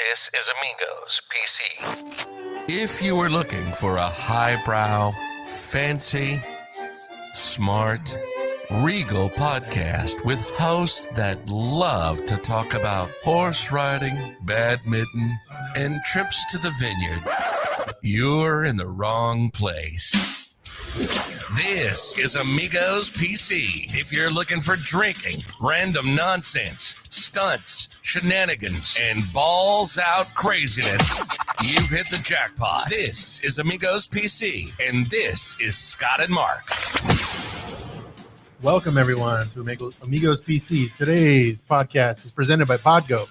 This is Amigos PC. If you were looking for a highbrow, fancy, smart, regal podcast with hosts that love to talk about horse riding, badminton, and trips to the vineyard, you're in the wrong place. This is Amigos PC. If you're looking for drinking, random nonsense, stunts, shenanigans, and balls out craziness, you've hit the jackpot. This is Amigos PC, and this is Scott and Mark. Welcome, everyone, to Amigos PC. Today's podcast is presented by Podgo.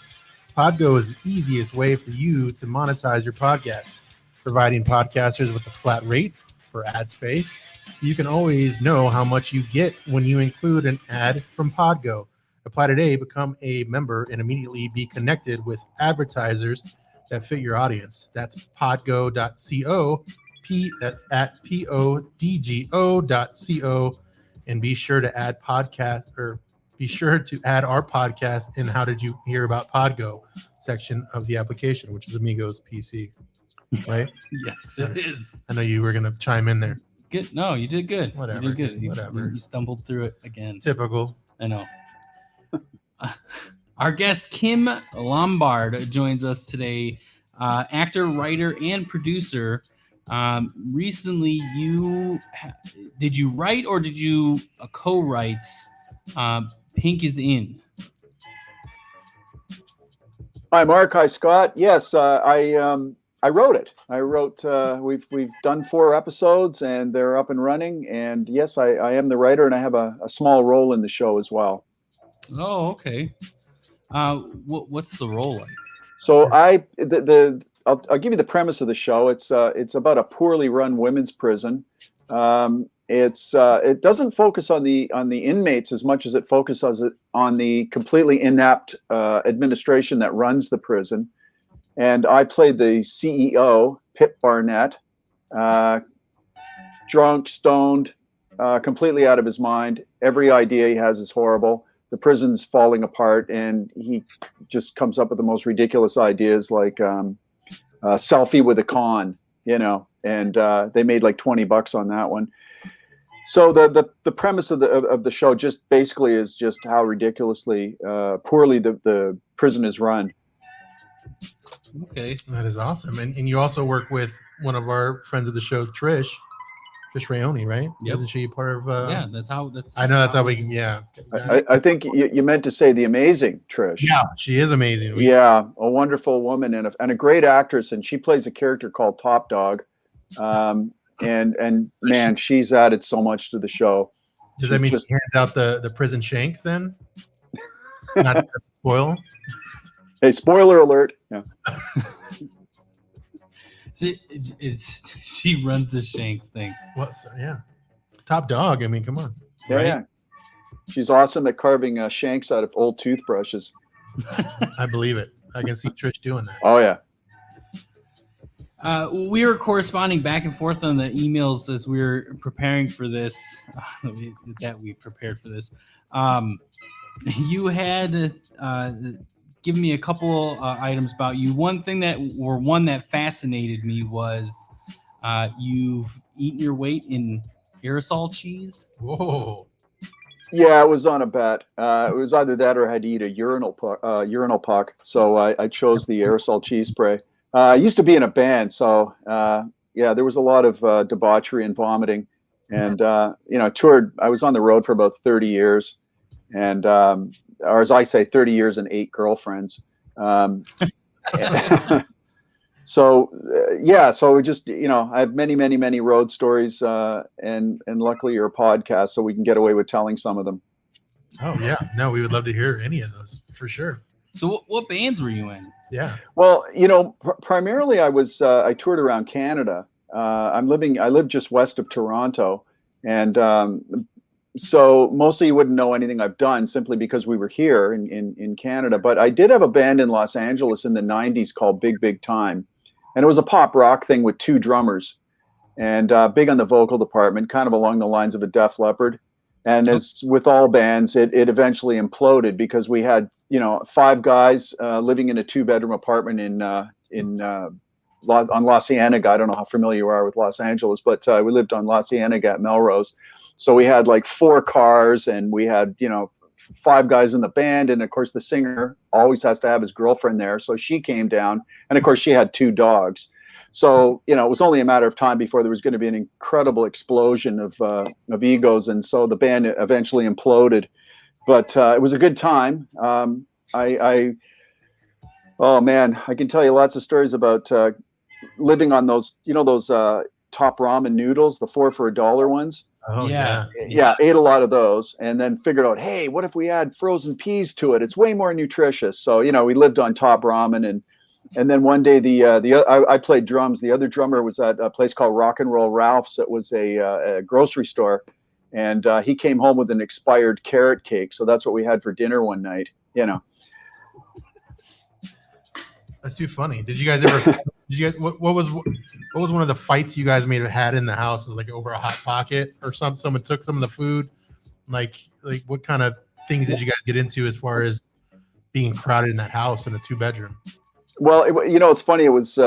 Podgo is the easiest way for you to monetize your podcast, providing podcasters with a flat rate for ad space, so you can always know how much you get when you include an ad from Podgo. Apply today, become a member, and immediately be connected with advertisers that fit your audience. That's podgo.co, at podgo.co, and be sure to add our podcast in How Did You Hear About Podgo section of the application, which is Amigos PC. Right? Yes, it is. I know you were going to chime in there. Good. No, you did good. Whatever. You did good. Whatever. You stumbled through it again. Typical. I know. Our guest, Kim Lombard, joins us today. Actor, writer, and producer. Recently, did you write or did you co-write Pink is In? Hi, Mark. Hi, Scott. Yes, I wrote it. We've done 4 episodes and they're up and running. And yes, I am the writer and I have a small role in the show as well. Oh, okay. What's the role like? So I'll give you the premise of the show. It's about a poorly run women's prison. It doesn't focus on the inmates as much as it focuses on the completely inept administration that runs the prison. And I played the CEO, Pip Barnett, drunk, stoned, completely out of his mind. Every idea he has is horrible. The prison's falling apart, and he just comes up with the most ridiculous ideas, like a selfie with a con, and they made like $20 on that one. So the premise of the show just basically is just how ridiculously poorly the prison is run. Okay, that is awesome. And you also work with one of our friends of the show, Trish Rayoni, right? Yep. Isn't she part of? Yeah, I know that's how we can. Yeah. I think you meant to say the amazing Trish. Yeah, she is amazing. Yeah, a wonderful woman and a great actress, and she plays a character called Top Dog. And man, she's added so much to the show. Does that mean she hands out the prison shanks then? Not to spoil. Hey, spoiler alert! Yeah. She runs the Shanks things. What? Yeah, Top Dog. I mean, come on. Yeah, right? Yeah. She's awesome at carving shanks out of old toothbrushes. I believe it. I can see Trish doing that. Oh yeah. We were corresponding back and forth on the emails as we were preparing for this. We prepared for this. You had given me a couple items about you. One that fascinated me was you've eaten your weight in aerosol cheese. Whoa. Yeah, it was on a bet. It was either that or I had to eat a urinal puck. So I chose the aerosol cheese spray. I used to be in a band, so there was a lot of debauchery and vomiting, and toured. I was on the road for about 30 years, and or as I say, 30 years and 8 girlfriends. So we just I have many road stories, and luckily you're a podcast, so we can get away with telling some of them. Oh yeah, no, we would love to hear any of those for sure. So what bands were you in? Yeah. Well, primarily I toured around Canada. I live just west of Toronto, and so mostly you wouldn't know anything I've done simply because we were here in Canada. But I did have a band in Los Angeles in the 90s called Big Time, and it was a pop rock thing with 2 drummers, and big on the vocal department, kind of along the lines of a Def Leppard. And as with all bands, it eventually imploded because we had, 5 guys living in a 2-bedroom apartment on La Cienega. I don't know how familiar you are with Los Angeles, but we lived on La Cienega at Melrose. So we had like 4 cars, and we had, 5 guys in the band. And of course, the singer always has to have his girlfriend there. So she came down, and of course, she had 2 dogs. So, it was only a matter of time before there was going to be an incredible explosion of egos. And so the band eventually imploded. But it was a good time. Oh man, I can tell you lots of stories about living on those, those top ramen noodles, the 4 for $1 ones. Oh Yeah. Yeah, ate a lot of those, and then figured out, hey, what if we add frozen peas to it? It's way more nutritious. So, we lived on top ramen, and then one day I played drums. The other drummer was at a place called Rock and Roll Ralph's. It was a grocery store, and he came home with an expired carrot cake. So that's what we had for dinner one night. That's too funny. Did you guys ever? What was one of the fights you guys may have had in the house? It was like over a hot pocket or something. Someone took some of the food. Like what kind of things did you guys get into as far as being crowded in that house in a 2-bedroom? Well, it's funny. It was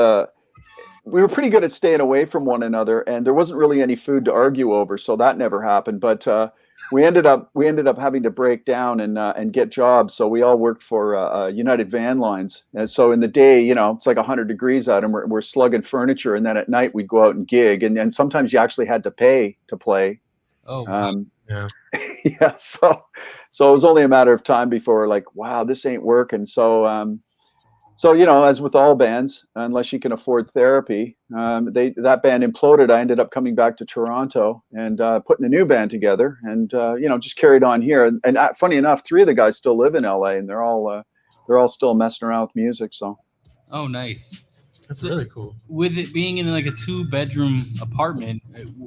we were pretty good at staying away from one another, and there wasn't really any food to argue over, so that never happened. But we ended up having to break down and get jobs. So we all worked for United Van Lines, and so in the day, it's like 100 degrees out, and we're slugging furniture, and then at night we'd go out and gig, and sometimes you actually had to pay to play. Oh, wow. Yeah. Yeah. So it was only a matter of time before we're like, wow, this ain't working. So as with all bands, unless you can afford therapy, that band imploded. I ended up coming back to Toronto and putting a new band together, and just carried on here. And funny enough, 3 of the guys still live in LA, and they're all still messing around with music. So, Oh, nice. That's really cool. With it being in like a 2-bedroom apartment,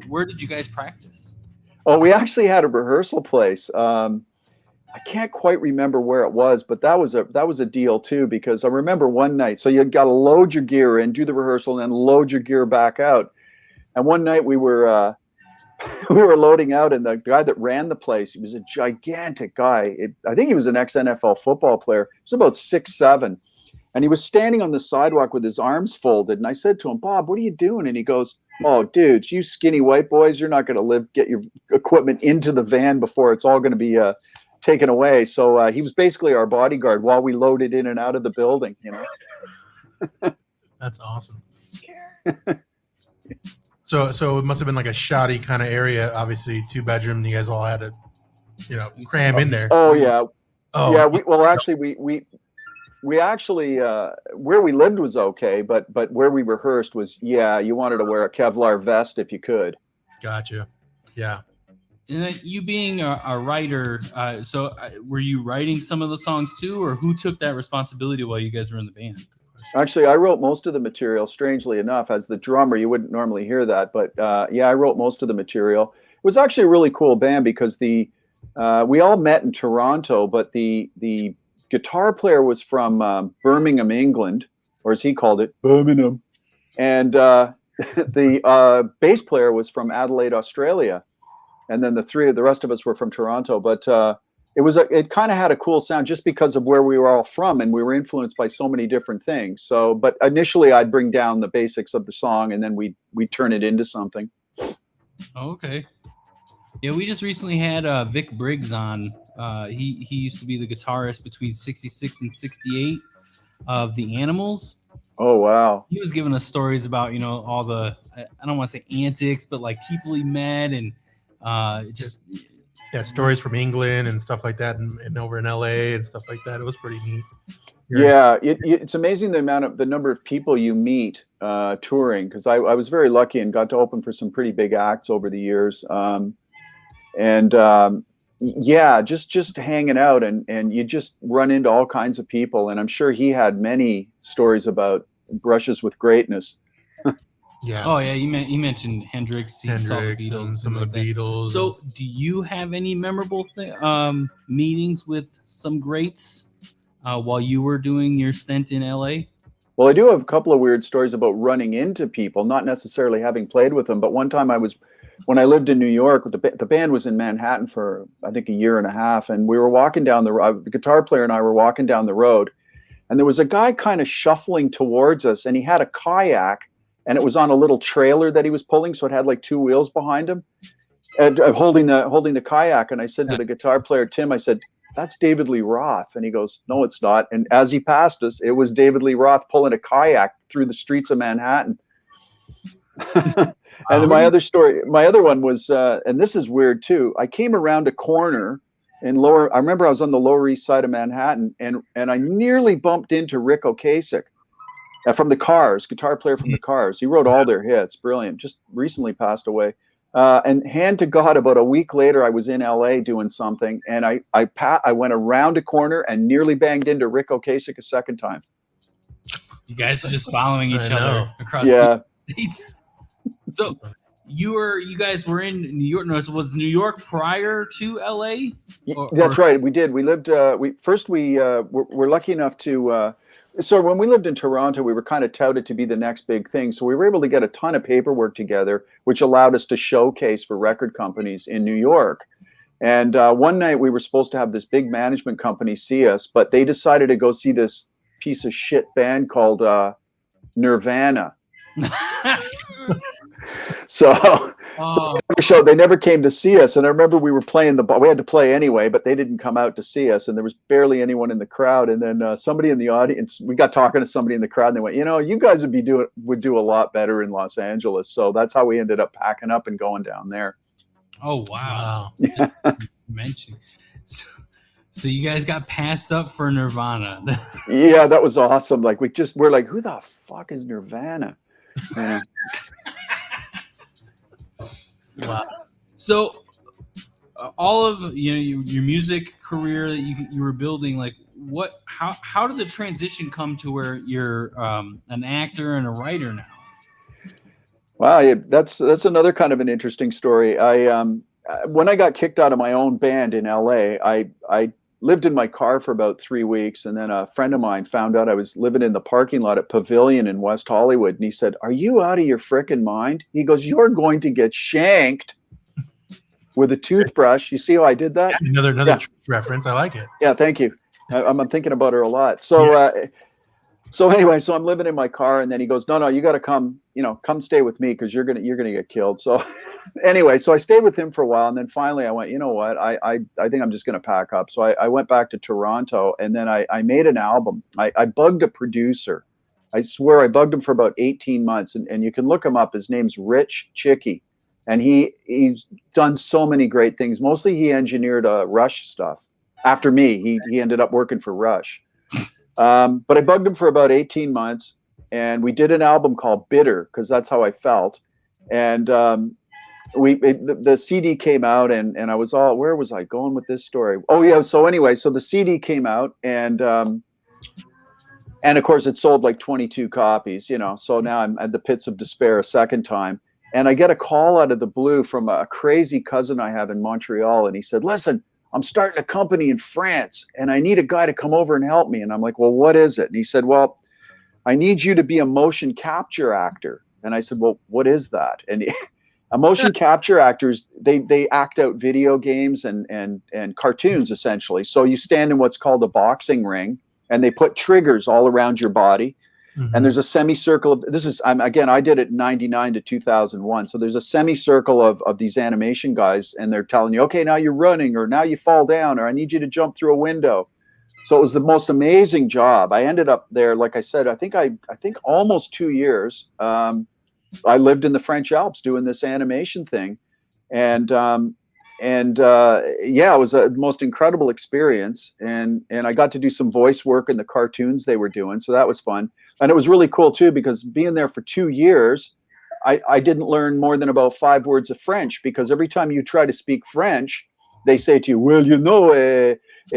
where did you guys practice? oh, we actually had a rehearsal place. I can't quite remember where it was, but that was a deal too, because I remember one night. So you got to load your gear in, do the rehearsal, and then load your gear back out. And one night we were loading out, and the guy that ran the place, he was a gigantic guy. I think he was an ex-NFL football player. He was about 6'7", and he was standing on the sidewalk with his arms folded. And I said to him, "Bob, what are you doing?" And he goes, "Oh, dudes, you skinny white boys, you're not going to get your equipment into the van before it's all going to be taken away." So he was basically our bodyguard while we loaded in and out of the building. That's awesome. So it must have been like a shoddy kind of area. Obviously, 2-bedroom. You guys all had to, cram in there. Oh yeah. Oh yeah. We actually where we lived was okay, but where we rehearsed was, you wanted to wear a Kevlar vest if you could. Gotcha. Yeah. And then you being a writer, so were you writing some of the songs too, or who took that responsibility while you guys were in the band? Actually, I wrote most of the material. Strangely enough, as the drummer, you wouldn't normally hear that, but I wrote most of the material. It was actually a really cool band because we all met in Toronto, but the guitar player was from Birmingham, England, or as he called it, Birmingham, and the bass player was from Adelaide, Australia. And then the rest of us were from Toronto, but it kind of had a cool sound just because of where we were all from, and we were influenced by so many different things. So, but initially I'd bring down the basics of the song, and then we'd turn it into something. Okay. Yeah, we just recently had Vic Briggs on. He used to be the guitarist between 66 and 68 of the Animals. Oh wow. He was giving us stories about all the, I don't want to say antics, but like people he met and just stories from England and stuff like that, and over in LA and stuff like that. It was pretty neat. It's amazing the number of people you meet touring, because I was very lucky and got to open for some pretty big acts over the years, just hanging out, and you just run into all kinds of people, and I'm sure he had many stories about brushes with greatness. Yeah. Oh yeah, you mentioned Hendrix. He saw the Beatles, and some of the Beatles. So, do you have any memorable meetings with some greats while you were doing your stint in LA? Well, I do have a couple of weird stories about running into people, not necessarily having played with them. But one time I was when I lived in New York, the band was in Manhattan for, I think, a year and a half. And we were walking down the road. The guitar player and I were walking down the road. And there was a guy kind of shuffling towards us. And he had a kayak. And it was on a little trailer that he was pulling. So it had like two wheels behind him. And holding the kayak. And I said to the guitar player, Tim, I said, "That's David Lee Roth." And he goes, "No, it's not." And as he passed us, it was David Lee Roth pulling a kayak through the streets of Manhattan. And then my other one was, and this is weird too. I came around a corner I remember I was on the Lower East Side of Manhattan, and I nearly bumped into Rick Ocasek from the Cars, guitar player from the Cars. He wrote all their hits. Brilliant. Just recently passed away. And hand to God, about a week later, I was in LA doing something, and I went around a corner and nearly banged into Rick Ocasek a second time. You guys are just following each other across the states. So you guys were in New York. No, was New York prior to LA? That's right. We did. We lived. We're lucky enough to. So when we lived in Toronto, we were kind of touted to be the next big thing. So we were able to get a ton of paperwork together, which allowed us to showcase for record companies in New York. And one night we were supposed to have this big management company see us, but they decided to go see this piece of shit band called Nirvana. So they never came to see us. And I remember we were playing we had to play anyway, but they didn't come out to see us. And there was barely anyone in the crowd. And then somebody in the audience, we got talking to somebody in the crowd, and they went, "You guys would do a lot better in Los Angeles." So that's how we ended up packing up and going down there. Oh, wow. Mentioning. So you guys got passed up for Nirvana. Yeah, that was awesome. Like we're like, who the fuck is Nirvana? Yeah. Wow. So all of your music career that you were building, like how did the transition come to where you're an actor and a writer now? Wow, yeah, that's another kind of an interesting story. When I got kicked out of my own band in LA, I lived in my car for about 3 weeks, and then a friend of mine found out I was living in the parking lot at Pavilion in West Hollywood, and he said, "Are you out of your frickin' mind?" He goes, "You're going to get shanked with a toothbrush." You see how I did that? Yeah, another reference. I like it. Yeah, thank you. I'm thinking about her a lot. So anyway, so I'm living in my car, and then he goes, "No, you got to come stay with me, because you're gonna get killed." So anyway, so I stayed with him for a while, and then finally I went, you know what, I think I'm just gonna pack up. So I went back to Toronto, and then I made an album. I bugged a producer. I swear I bugged him for about 18 months, and you can look him up. His name's Rich Chicky, and he's done so many great things. Mostly he engineered Rush stuff. After me, he ended up working for Rush. But I bugged him for about 18 months, and we did an album called Bitter, because that's how I felt. And the CD came out, and I was where was I going with this story? Oh yeah. So anyway, so the CD came out, and of course it sold like 22 copies, so now I'm at the pits of despair a second time. And I get a call out of the blue from a crazy cousin I have in Montreal. And he said, "Listen, I'm starting a company in France, and I need a guy to come over and help me." And I'm like, "Well, what is it?" And he said, "Well, I need you to be a motion capture actor." And I said, "Well, what is that?" And a motion capture actors, they act out video games and cartoons, essentially. So you stand in what's called a boxing ring, and they put triggers all around your body. Mm-hmm. And there's a semicircle of I did it 99 to 2001. So there's a semicircle of these animation guys, and they're telling you, "Okay, now you're running, or now you fall down, or I need you to jump through a window." So it was the most amazing job. I ended up there, like I said, I think almost 2 years. I lived in the French Alps doing this animation thing. And it was the most incredible experience. And I got to do some voice work in the cartoons they were doing. So that was fun. And it was really cool too, because being there for 2 years, I didn't learn more than about 5 words of French, because every time you try to speak French, they say to you, "Well,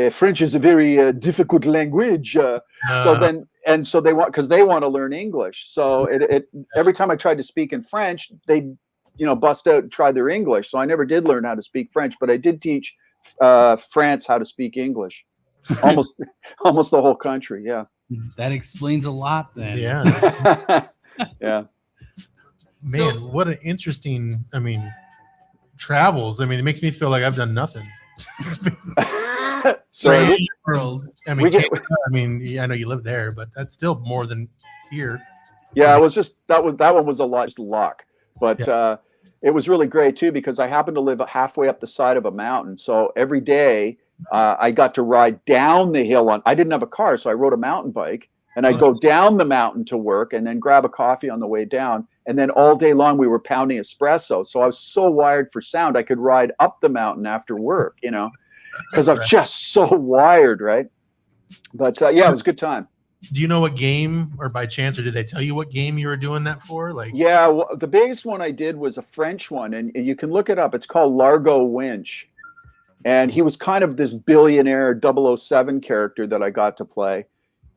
French is a very difficult language." So they want to learn English. So every time I tried to speak in French, they bust out and try their English. So I never did learn how to speak French, but I did teach France how to speak English. Almost the whole country. Yeah. That explains a lot then. Yeah. Yeah. Man, what an interesting, travels. I mean, it makes me feel like I've done nothing. So I we get- mean, I know you live there, but that's still more than here. Yeah, it was just that one was a lot just luck, but it was really great too because I happened to live halfway up the side of a mountain. So every day I got to ride down the hill I didn't have a car, so I rode a mountain bike, and I'd go down the mountain to work and then grab a coffee on the way down. And then all day long we were pounding espresso. So I was so wired for sound, I could ride up the mountain after work, because I'm just so wired, right? But yeah, it was a good time. Do you know what game, or by chance, or did they tell you what game you were doing that for? Yeah, well, the biggest one I did was a French one, and you can look it up. It's called Largo Winch, and he was kind of this billionaire 007 character that I got to play.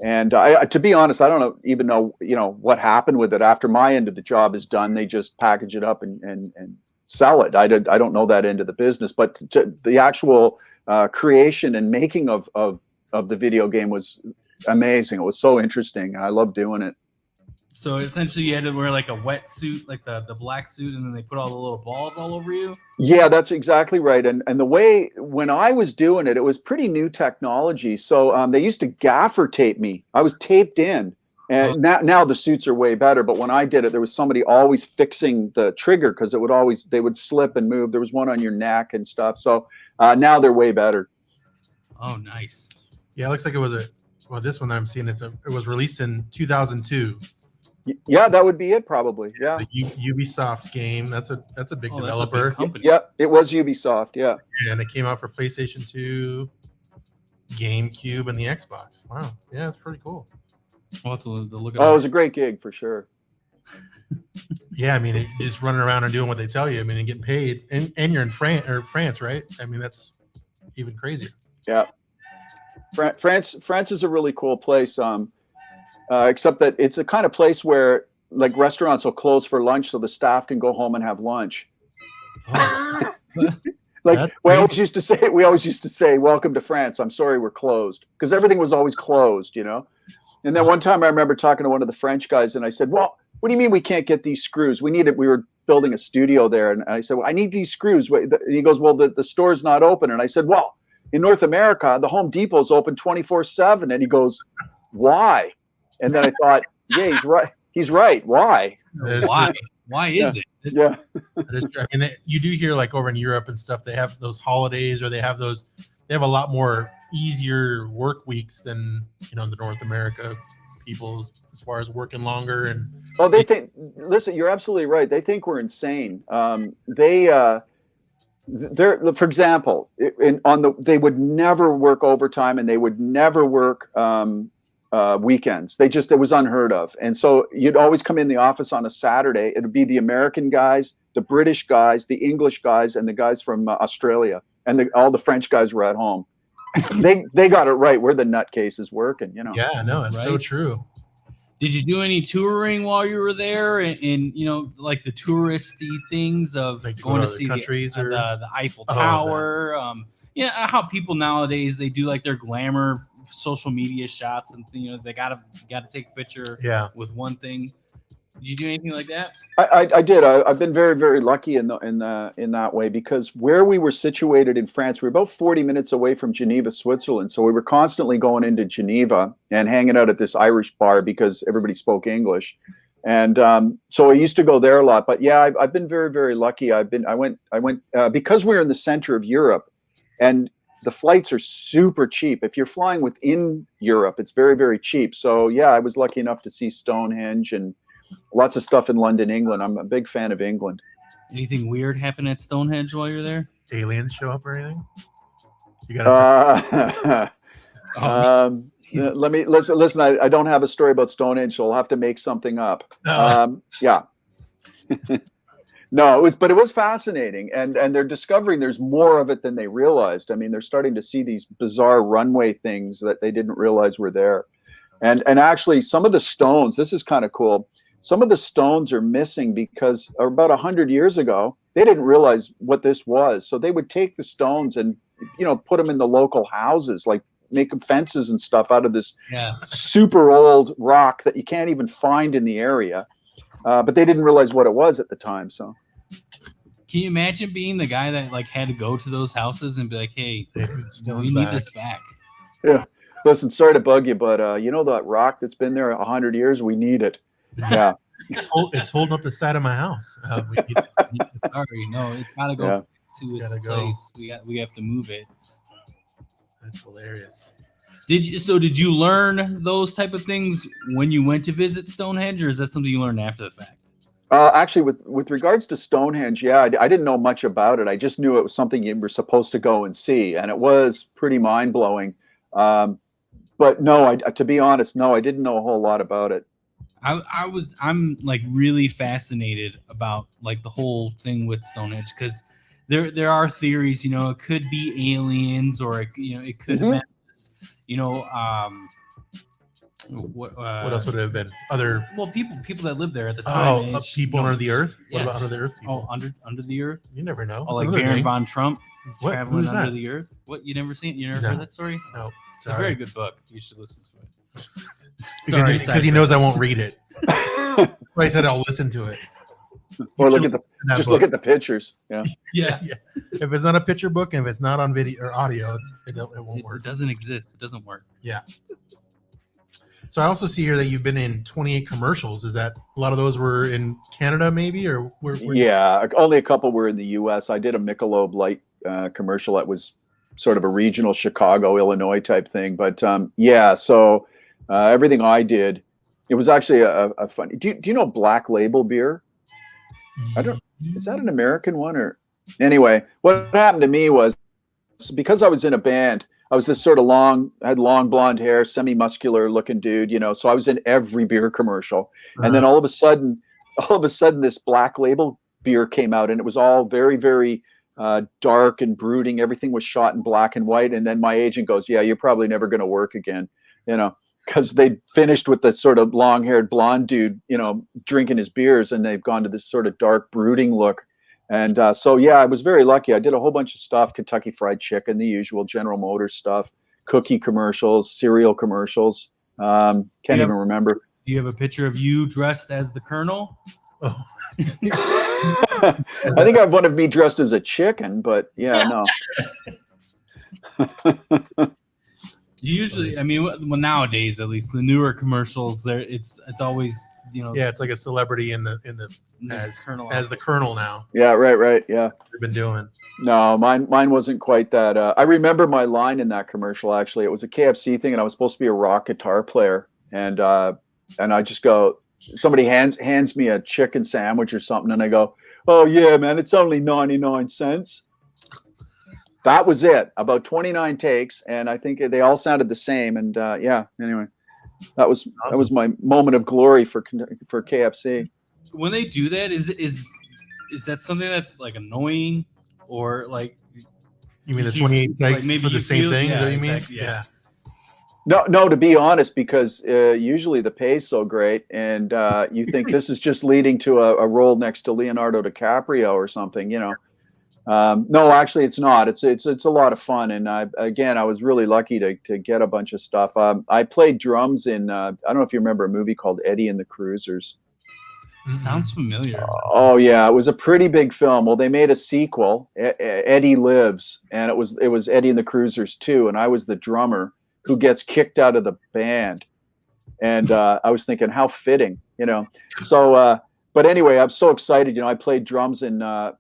And to be honest, I don't even know what happened with it after my end of the job is done. They just package it up and sell it. I don't know that end of the business, but the actual creation and making of the video game was amazing. It was so interesting. I loved doing it. So essentially you had to wear like a wetsuit, like the black suit, and then they put all the little balls all over you? Yeah, that's exactly right. And the way, when I was doing it, it was pretty new technology. So they used to gaffer tape me. I was taped in. And now the suits are way better. But when I did it, there was somebody always fixing the trigger because they would slip and move. There was one on your neck and stuff. So now they're way better. Oh, nice. Yeah, it looks like it was this one that I'm seeing, it was released in 2002. Yeah, that would be it probably. Yeah. The Ubisoft game. That's a big developer. That's a big company. Yeah, it was Ubisoft. Yeah. And it came out for PlayStation 2, GameCube, and the Xbox. Wow. Yeah, it's pretty cool. I'll have to look at it was a great gig for sure. Yeah, I mean, you're just running around and doing what they tell you. I mean, and getting paid, and you're in France, right? I mean, that's even crazier. Yeah. France is a really cool place. Except that it's a kind of place where like restaurants will close for lunch so the staff can go home and have lunch. Oh. Like we always used to say, "Welcome to France. I'm sorry we're closed," because everything was always closed, And then one time I remember talking to one of the French guys, and I said, "Well, what do you mean we can't get these screws? We need it. We were building a studio there," and I said, "Well, I need these screws." And he goes, "Well, the store's not open," and I said, "Well, in North America, the Home Depot's open 24/7," and he goes, "Why?" And then I thought, yeah, he's right. He's right. Why? Why is it? Yeah. I mean, you do hear like over in Europe and stuff, they have those holidays, or they have a lot more easier work weeks than, the North America people as far as working longer. And listen, you're absolutely right. They think we're insane. They're, for example, they would never work overtime, and they would never work weekends. It was unheard of. And so you'd always come in the office on a Saturday. It'd be the American guys, the British guys, the English guys, and the guys from Australia. And all the French guys were at home. They got it right. We're the nutcases working, Yeah, no, that's so true. Did you do any touring while you were there, and like the touristy things of like going to see countries the Eiffel Tower? How people nowadays, they do like their glamour social media shots, and they gotta take a picture with one thing. Did you do anything like that? I did. I've been very, very lucky in that way, because where we were situated in France, we were about 40 minutes away from Geneva, Switzerland. So we were constantly going into Geneva and hanging out at this Irish bar because everybody spoke English. And so I used to go there a lot. But yeah, I've been very, very lucky. I went because we're in the center of Europe, and the flights are super cheap. If you're flying within Europe, it's very, very cheap. So yeah, I was lucky enough to see Stonehenge and lots of stuff in London, England. I'm a big fan of England. Anything weird happen at Stonehenge while you're there? Aliens show up or anything? You got listen. I don't have a story about Stonehenge, so I'll have to make something up. Yeah. No, it was fascinating, and they're discovering there's more of it than they realized. I mean, they're starting to see these bizarre runway things that they didn't realize were there, and actually some of the stones. This is kind of cool. Some of the stones are missing because about 100 years ago they didn't realize what this was, so they would take the stones and put them in the local houses, like make them fences and stuff out of this super old rock that you can't even find in the area. But they didn't realize what it was at the time. So Can you imagine being the guy that like had to go to those houses and be like, "Hey, we need this back." Yeah. Listen, sorry to bug you, but you know that rock that's been there 100 years? We need it. Yeah. It's holding up the side of my house. Sorry, no, it's got to go to its place. We have to move it. That's hilarious. Did you learn those type of things when you went to visit Stonehenge, or is that something you learned after the fact? Actually, with regards to Stonehenge, yeah, I didn't know much about it. I just knew it was something you were supposed to go and see, and it was pretty mind blowing. But no, to be honest, no, I didn't know a whole lot about it. I'm like really fascinated about like the whole thing with Stonehenge, because there are theories, it could be aliens, or it could have been, what else would it have been? Other people that lived there at the time. People under the earth. Yeah. What about under the earth people? Under the earth. You never know. Oh, like Baron von Trump traveling under that? the earth. What, you never seen? You never heard that story? No. It's a very good book. You should listen to it. Because he knows I won't read it. I said I'll listen to it. Or look at the pictures. Yeah. Yeah. If it's not a picture book, and if it's not on video or audio, it won't work. It doesn't exist. It doesn't work. Yeah. So I also see here that you've been in 28 commercials. Is that a lot of those were in Canada, maybe, or where? Yeah, only a couple were in the U.S. I did a Michelob Light commercial that was sort of a regional Chicago, Illinois type thing. But yeah, so everything I did, it was actually a funny. Do you know Black Label beer? Is that an American one, or anyway? What happened to me was, because I was in a band. I was this sort of had long blonde hair, semi-muscular looking dude, so I was in every beer commercial. And then all of a sudden this Black Label beer came out, and it was all very, very dark and brooding. Everything was shot in black and white. And then my agent goes, "Yeah, you're probably never going to work again," because they finished with the sort of long-haired blonde dude, drinking his beers, and they've gone to this sort of dark, brooding look. And so, yeah, I was very lucky. I did a whole bunch of stuff: Kentucky Fried Chicken, the usual General Motors stuff, cookie commercials, cereal commercials. Can't even remember. Do you have a picture of you dressed as the Colonel? Oh. I think I have one of me dressed as a chicken, but yeah, no. Usually, I mean, well, nowadays at least, the newer commercials, there it's always Yeah, it's like a celebrity as the Colonel now. Yeah, right. Yeah, they've been doing. No, mine wasn't quite that. I remember my line in that commercial. Actually, it was a KFC thing, and I was supposed to be a rock guitar player, and I just go. Somebody hands me a chicken sandwich or something, and I go, "Oh yeah, man, it's only 99 cents." That was it. About 29 takes, and I think they all sounded the same. And yeah, anyway, that was awesome. That was my moment of glory for KFC. When they do that, is that something that's like annoying, or like? You mean the 28 takes for the same thing? Is that what you mean? Exactly, yeah. No, to be honest, because usually the pay is so great, and you think this is just leading to a role next to Leonardo DiCaprio or something, No, actually, it's not. It's a lot of fun, and I was really lucky to get a bunch of stuff. I played drums in. I don't know if you remember a movie called Eddie and the Cruisers. Sounds familiar. Oh yeah, it was a pretty big film. Well, they made a sequel, Eddie Lives, and it was Eddie and the Cruisers 2, and I was the drummer who gets kicked out of the band. And I was thinking, how fitting, So, but anyway, I'm so excited. I played drums in, I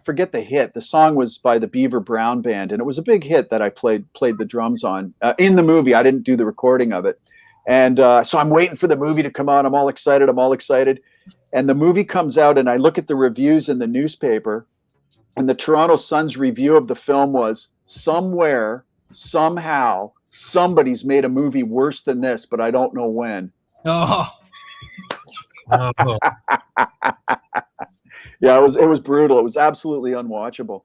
forget the hit. The song was by the Beaver Brown Band, and it was a big hit that I played the drums on in the movie. I didn't do the recording of it. And so I'm waiting for the movie to come out. I'm all excited. And the movie comes out, and I look at the reviews in the newspaper, and the Toronto Sun's review of the film was, "Somewhere, somehow, somebody's made a movie worse than this, but I don't know when." Oh. Yeah, it was brutal. It was absolutely unwatchable.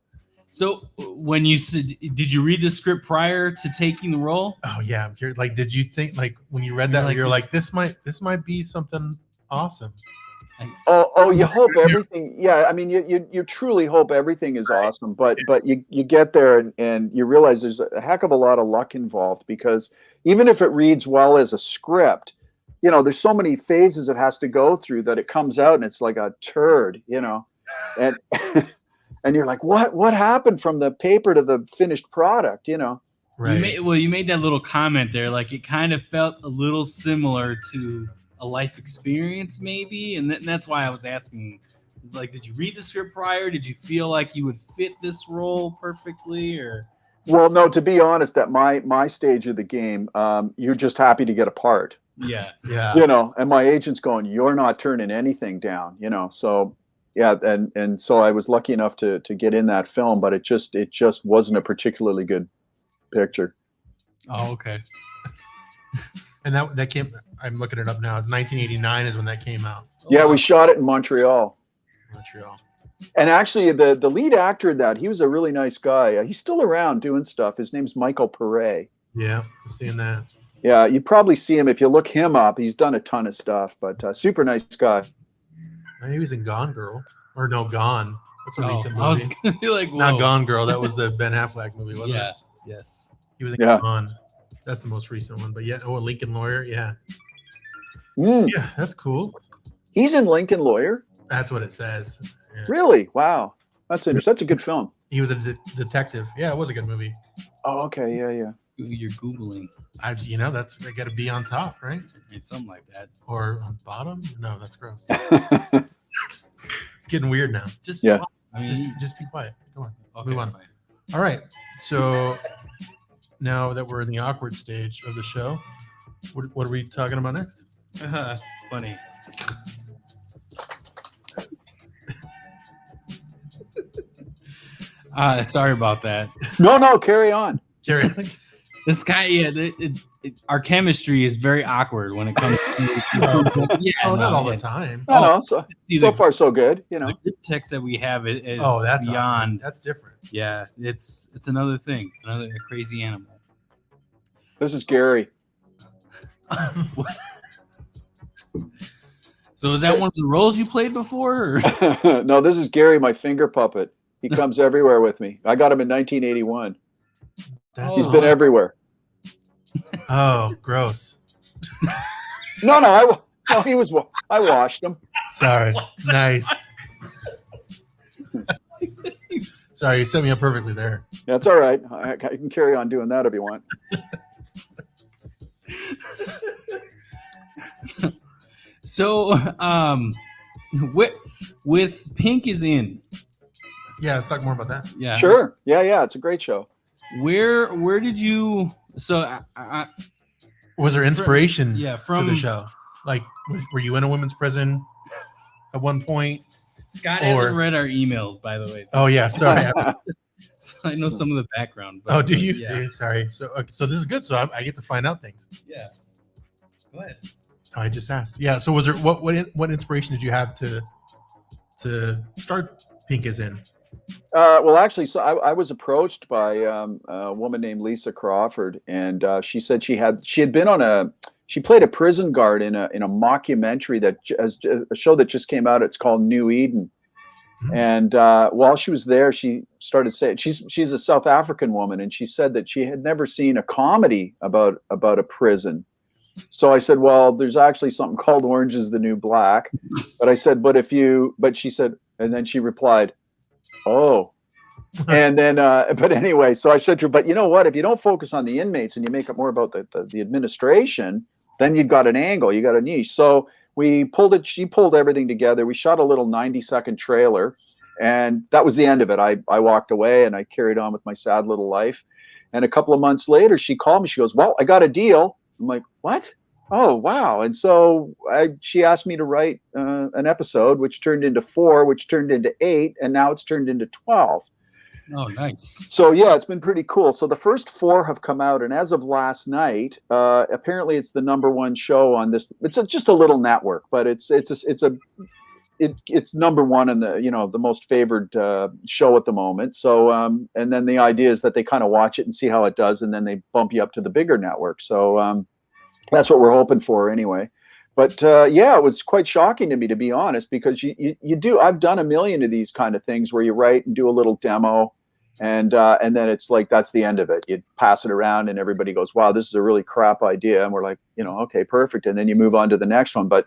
So when you said, did you read the script prior to taking the role? Oh yeah. You're like, did you think, like, when you read that, you're like, this might be something awesome? Oh, you hope everything. Yeah, I mean, you truly hope everything is awesome, but you get there and you realize there's a heck of a lot of luck involved, because even if it reads well as a script, there's so many phases it has to go through that it comes out and it's like a turd, and and you're like, what happened from the paper to the finished product, you know? Right. You made that little comment there, like it kind of felt a little similar to a life experience, maybe, and that's why I was asking. Like, did you read the script prior? Did you feel like you would fit this role perfectly, or? Well, no. To be honest, at my stage of the game, you're just happy to get a part. Yeah. Yeah. You know, and my agent's going, "You're not turning anything down." You know, so yeah, and so I was lucky enough to get in that film, but it just wasn't a particularly good picture. Oh, okay. And that came. I'm looking it up now. 1989 is when that came out. Yeah, we shot it in Montreal. Montreal. And actually, the lead actor in that, he was a really nice guy. He's still around doing stuff. His name's Michael Pere. Yeah, I'm seeing that. Yeah, you probably see him if you look him up. He's done a ton of stuff, but super nice guy. He was in Gone Girl, or no, Gone. That's a recent movie. I was gonna be like, whoa. Not Gone Girl. That was the Ben Affleck movie, wasn't it? Yes. He was in Yeah. Gone. That's the most recent one. But yeah, Lincoln Lawyer. Yeah. Mm. Yeah, that's cool. He's in Lincoln Lawyer. That's what it says. Yeah. Really? Wow, that's interesting. That's a good film. He was a detective. Yeah, it was a good movie. Oh, okay, yeah. You're Googling. That's I got to be on top, right? It's something like that. Or on bottom? No, that's gross. It's getting weird now. Just Yeah. swap. I mean, Just be quiet. Come on. okay, Move on. fine. All right. So now that we're in the awkward stage of the show, what are we talking about next? Funny. Sorry about that. No, carry on. Jerry. This guy, our chemistry is very awkward when it comes to Not all the time. No, so the far so good. You know. group text that we have is That's beyond. awkward. That's different. Yeah, it's another thing, another crazy animal. This is Gary. So is that one of the roles you played before? Or? No, this is Gary, my finger puppet. He comes everywhere with me. I got him in 1981. That's He's been everywhere. Oh, gross. No, I washed him. Sorry. Nice. Sorry, you set me up perfectly there. That's all right. I can carry on doing that if you want. So, with Pink is in. Yeah, let's talk more about that. Yeah. Sure. Yeah. It's a great show. Where did you? So, Was there inspiration from for the show? Like, were you in a women's prison at one point? Scott hasn't read our emails, by the way. Oh yeah, sorry. So I know some of the background. But, Oh, do you? Yeah. Yeah, sorry. So this is good. So I get to find out things. Yeah. Go ahead. Oh, I just asked. Yeah. So was there what inspiration did you have to start Pink is in? Well, actually, so I was approached by a woman named Lisa Crawford, and she said she had been she played a prison guard in a mockumentary a show that just came out. It's called New Eden. Mm-hmm. And while she was there, she started saying she's a South African woman, and she said that she had never seen a comedy about a prison. So I said, well, there's actually something called Orange is the New Black. But I said, but she said, and then she replied, oh. And then, but anyway, so I said to her, but you know what? If you don't focus on the inmates and you make it more about the administration, then you've got an angle, you got a niche. So she pulled everything together. We shot a little 90-second trailer, and that was the end of it. I walked away and I carried on with my sad little life. And a couple of months later, she called me. She goes, well, I got a deal. I'm like, what? Oh, wow. And so she asked me to write an episode, which turned into 4, which turned into 8, and now it's turned into 12. Oh, nice. So yeah, it's been pretty cool. So the first 4 have come out, and as of last night, apparently it's the #1 show on this. It's just a little network, but it's number 1 in the most favored show at the moment. So and then the idea is that they kind of watch it and see how it does, and then they bump you up to the bigger network. So that's what we're hoping for anyway. But it was quite shocking to me, to be honest, because you do. I've done a million of these kind of things where you write and do a little demo, And then it's like, that's the end of it. You pass it around and everybody goes, wow, this is a really crap idea. And we're like, okay, perfect. And then you move on to the next one. But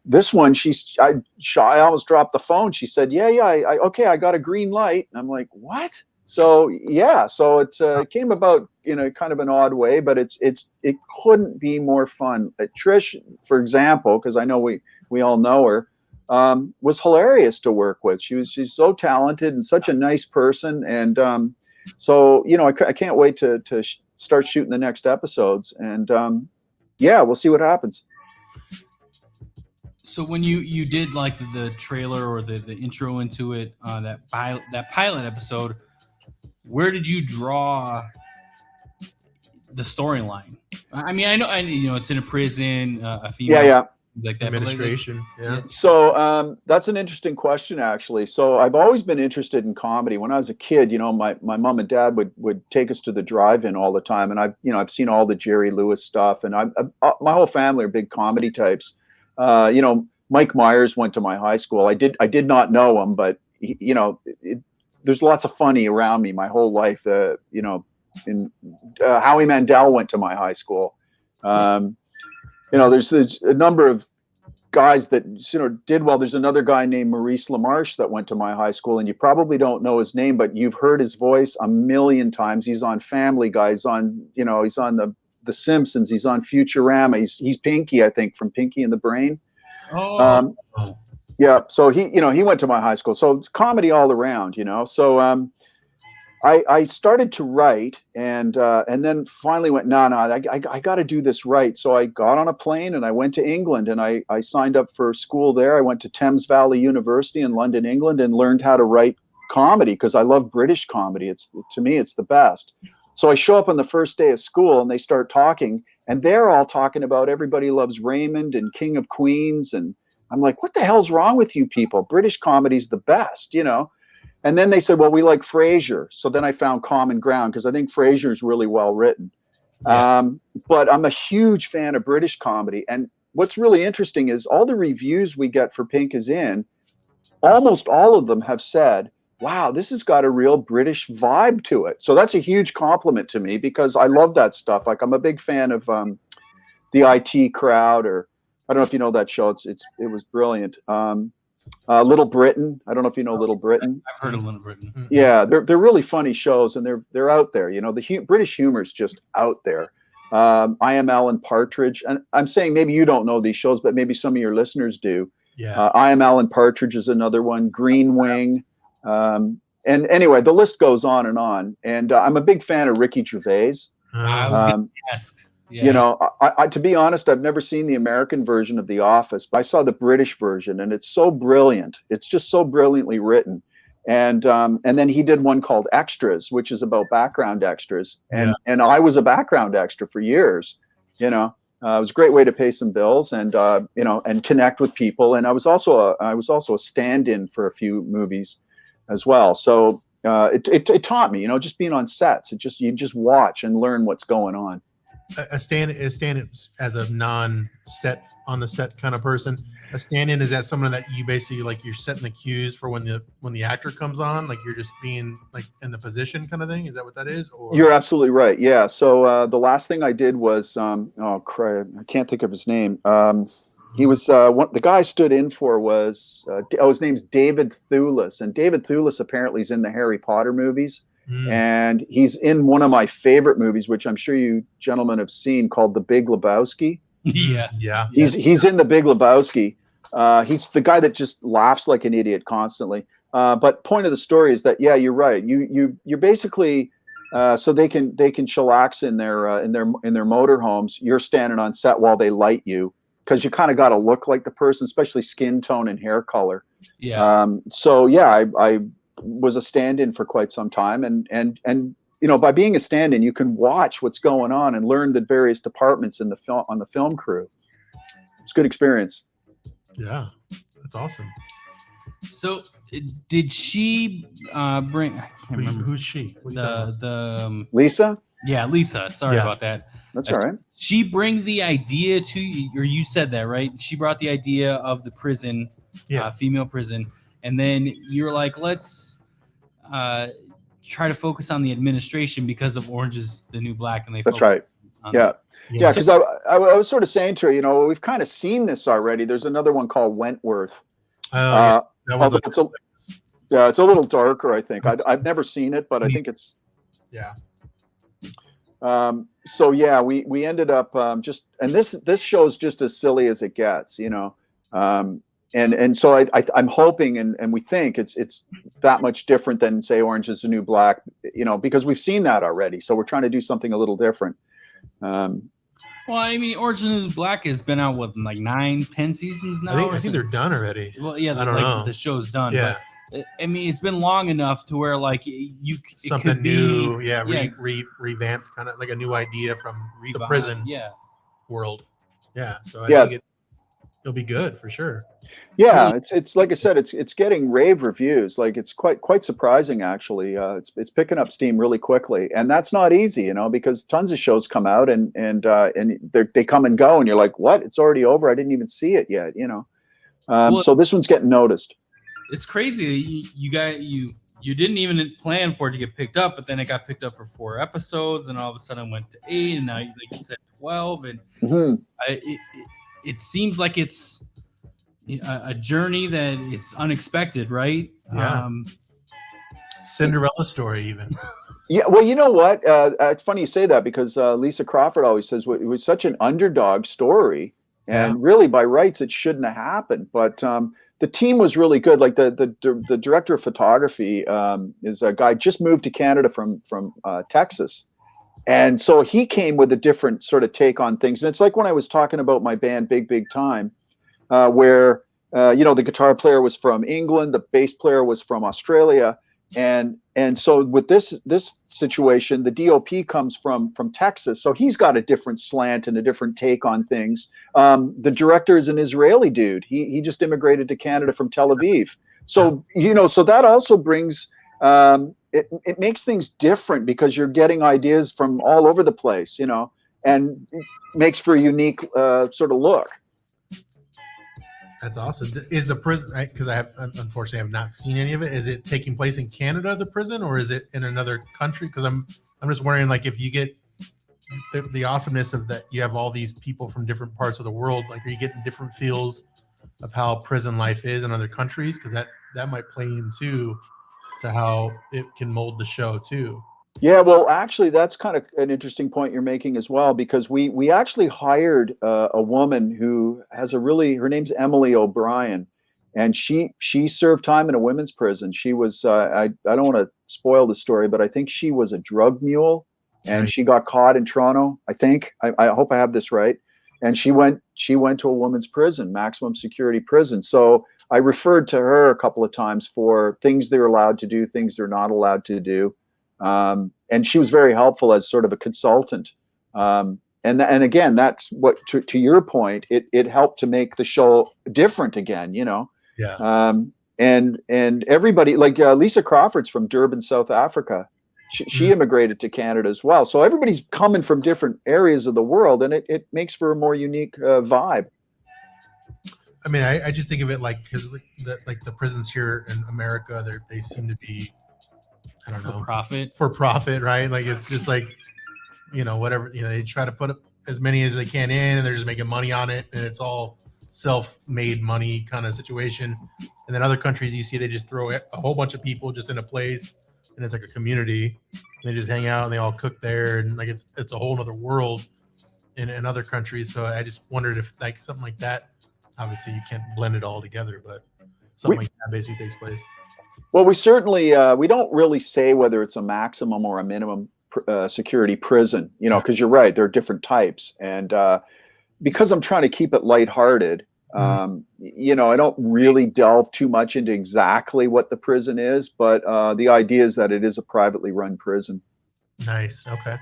this one, I almost dropped the phone. She said, okay, I got a green light. And I'm like, what? So it came about in a kind of an odd way, but it couldn't be more fun. Trish, for example, because I know we all know her, was hilarious to work with. She's so talented and such a nice person, and I can't wait to start shooting the next episodes, and we'll see what happens. So when you did like the trailer or the intro into it, that pilot episode, where did you draw the storyline? I mean, I know it's in a prison, a female, like that administration. So that's an interesting question, actually. So I've always been interested in comedy. When I was a kid, my mom and dad would take us to the drive-in all the time, and I've seen all the Jerry Lewis stuff, and my whole family are big comedy types. Mike Myers went to my high school. I did not know him, but there's lots of funny around me my whole life. Howie Mandel went to my high school. There's a number of guys that did well. There's another guy named Maurice LaMarche that went to my high school, and you probably don't know his name, but you've heard his voice a million times. He's on Family Guy. He's on the Simpsons. He's on Futurama. He's Pinky, I think, from Pinky and the Brain. Yeah. So he went to my high school. So comedy all around, So I started to write, and then finally went, no, I got to do this right. So I got on a plane and I went to England, and I signed up for school there. I went to Thames Valley University in London, England, and learned how to write comedy because I love British comedy. To me, it's the best. So I show up on the first day of school, and they start talking, and they're all talking about Everybody Loves Raymond and King of Queens, and I'm like, what the hell's wrong with you people? British comedy's the best, And then they said, well, we like Frasier. So then I found common ground because I think Frasier is really well written. Yeah. But I'm a huge fan of British comedy. And what's really interesting is all the reviews we get for Pink is In, almost all of them have said, wow, this has got a real British vibe to it. So that's a huge compliment to me because I love that stuff. Like I'm a big fan of the IT Crowd, or I don't know if you know that show. It was brilliant. Little Britain. I don't know if you know Little Britain. I've heard of Little Britain. Yeah, they're really funny shows, and they're out there. The British humor is just out there. IML and Partridge, and I'm saying maybe you don't know these shows, but maybe some of your listeners do. Yeah. IML and Partridge is another one. Green Wing, and anyway, the list goes on. And I'm a big fan of Ricky Gervais. I was going to ask. Yeah. I to be honest, I've never seen the American version of The Office, but I saw the British version, and it's so brilliant. It's just so brilliantly written. And then he did one called Extras, which is about background extras. And I was a background extra for years. It was a great way to pay some bills and and connect with people. And I was also a stand-in for a few movies as well. So it taught me, just being on sets. You just watch and learn what's going on. A stand-in as a non-set on the set kind of person. A stand-in, is that someone that you basically like you're setting the cues for when the actor comes on, like you're just being like in the position kind of thing? Is that what that is? Or? You're absolutely right. Yeah. So the last thing I did was I can't think of his name. He was the guy I stood in for was his name's David Thewlis, and David Thewlis apparently is in the Harry Potter movies. And he's in one of my favorite movies, which I'm sure you gentlemen have seen, called The Big Lebowski. Yeah. He's in The Big Lebowski. He's the guy that just laughs like an idiot constantly. But point of the story is that you're right. You're basically so they can chillax in their motorhomes. You're standing on set while they light you because you kind of got to look like the person, especially skin tone and hair color. Yeah. I was a stand-in for quite some time, and by being a stand-in, you can watch what's going on and learn the various departments in the film crew. It's a good experience. Yeah, that's awesome. So did she bring? I can't remember who's she. Lisa. Yeah, Lisa. Sorry about that. That's all right. She bring the idea to you, or you said that, right? She brought the idea of the prison, female prison. And then you're like, let's try to focus on the administration because of Orange is the New Black, and they That's focus right. on Yeah. Yeah. Because I was sort of saying to her, you know, we've kind of seen this already. There's another one called Wentworth. Oh, that one's Although it's a little darker, I think. I've never seen it, but I think it's. yeah. So yeah, we ended up just, and this show's just as silly as it gets, you know. And so I'm hoping and we think it's that much different than, say, Orange is the New Black, you know, because we've seen that already. So we're trying to do something a little different. Well, I mean, Orange is the New Black has been out with like 9-10 seasons now. I think they're done already. Well, yeah, I don't know. the show's done. Yeah. But, I mean, it's been long enough to where like it Something could new. be, Yeah. Revamped, kind of like a new idea from the prison world. Yeah. So I think it'll be good for sure. Yeah, it's like I said, it's getting rave reviews. Like it's quite surprising actually. It's picking up steam really quickly, and that's not easy, you know, because tons of shows come out and they come and go, and you're like, what? It's already over. I didn't even see it yet, you know. So this one's getting noticed. It's crazy. You didn't even plan for it to get picked up, but then it got picked up for 4 episodes, and all of a sudden went to 8, and now like you said 12, and it seems like it's a journey that is unexpected, right? Yeah. Cinderella story, even. Yeah, well, you know what? It's funny you say that because Lisa Crawford always says it was such an underdog story, and really by rights it shouldn't have happened. But the team was really good. Like the director of photography is a guy just moved to Canada from Texas, and so he came with a different sort of take on things. And it's like when I was talking about my band Big Time. Where you know, the guitar player was from England, the bass player was from Australia, and so with this situation, the DOP comes from Texas, so he's got a different slant and a different take on things. The director is an Israeli dude. He just immigrated to Canada from Tel Aviv, so you know, so that also brings it makes things different because you're getting ideas from all over the place, you know, and makes for a unique sort of look. That's awesome. Is the prison, because unfortunately have not seen any of it, is it taking place in Canada, the prison, or is it in another country? Because I'm just wondering, like, if you get the awesomeness of that, you have all these people from different parts of the world, like, are you getting different feels of how prison life is in other countries? Because that might play into to how it can mold the show too. Yeah, well, actually, that's kind of an interesting point you're making as well, because we actually hired a woman who has her name's Emily O'Brien, and she served time in a women's prison. She was I don't want to spoil the story, but I think she was a drug mule, and she got caught in Toronto. I think I hope I have this right, and she went to a women's prison, maximum security prison. So I referred to her a couple of times for things they're allowed to do, things they're not allowed to do. And she was very helpful as sort of a consultant. And again, that's what, to your point, it helped to make the show different again, you know? Yeah. And everybody, like Lisa Crawford's from Durban, South Africa. She immigrated to Canada as well. So everybody's coming from different areas of the world, and it makes for a more unique vibe. I mean, I just think of it like, because like the prisons here in America, they seem to be, I don't know, for profit, right? Like, it's just like, you know, whatever, you know, they try to put up as many as they can in, and they're just making money on it, and it's all self-made money kind of situation. And then other countries, you see, they just throw a whole bunch of people just in a place, and it's like a community. They just hang out and they all cook there, and like it's a whole nother world in other countries. So I just wondered if like something like that, obviously you can't blend it all together, but something like that basically takes place. Well, we certainly we don't really say whether it's a maximum or a minimum security prison, you know, because you're right, there are different types, and because I'm trying to keep it lighthearted, you know, I don't really delve too much into exactly what the prison is, but the idea is that it is a privately run prison. Nice. Okay.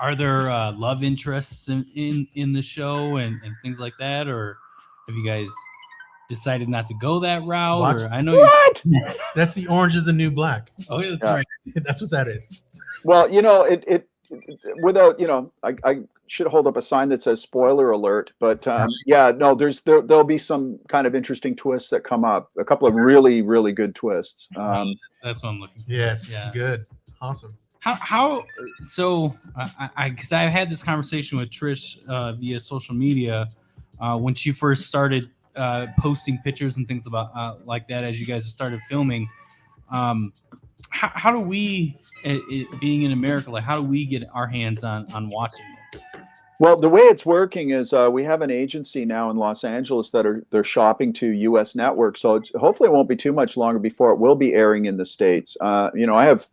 Are there love interests in the show and things like that, or have you guys decided not to go that route? Or I know what? That's the Orange is the New Black. Oh, yeah, that's right. That's what that is. Well, you know, it without, you know, I should hold up a sign that says spoiler alert, but yeah, no, there'll be some kind of interesting twists that come up. A couple of really, really good twists. That's what I'm looking for. Yes, good. Awesome. How so? Because I've had this conversation with Trish via social media when she first started posting pictures and things about like that. As you guys started filming, how do we, being in America, like how do we get our hands on watching it? Well, the way it's working is we have an agency now in Los Angeles they're shopping to U.S. networks. So hopefully it won't be too much longer before it will be airing in the States. I have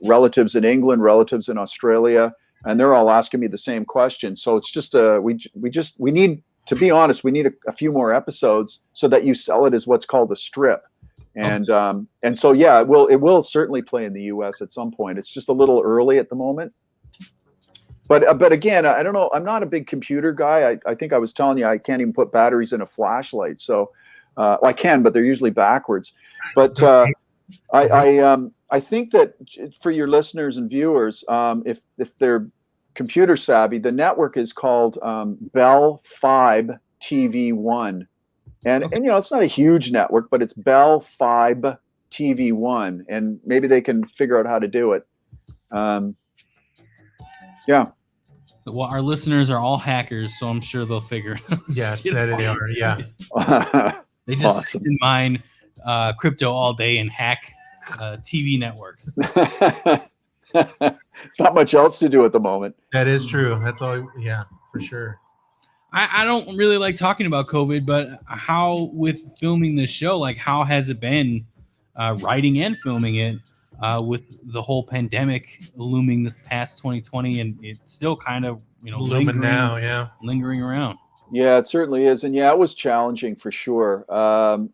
relatives in England, relatives in Australia, and they're all asking me the same question. So it's just we need, to be honest, we need a few more episodes so that you sell it as what's called a strip. And so yeah, it will certainly play in the US at some point. It's just a little early at the moment. But again, I don't know, I'm not a big computer guy. I think I was telling you I can't even put batteries in a flashlight. So I can, but they're usually backwards. But I think that for your listeners and viewers, if they're computer savvy, the network is called Bell 5 TV1, and it's not a huge network, but it's Bell 5 TV1, and maybe they can figure out how to do it. Yeah. So, well, our listeners are all hackers, so I'm sure they'll figure it out. Yes, that they are. Yeah. They just sit in mine crypto all day and hack TV networks. It's not much else to do at the moment. That is true. That's all. Yeah, for sure. I don't really like talking about COVID, but how, with filming this show, like how has it been writing and filming it with the whole pandemic looming this past 2020, and it's still kind of looming now, yeah, lingering around. Yeah, it certainly is, and yeah, it was challenging for sure.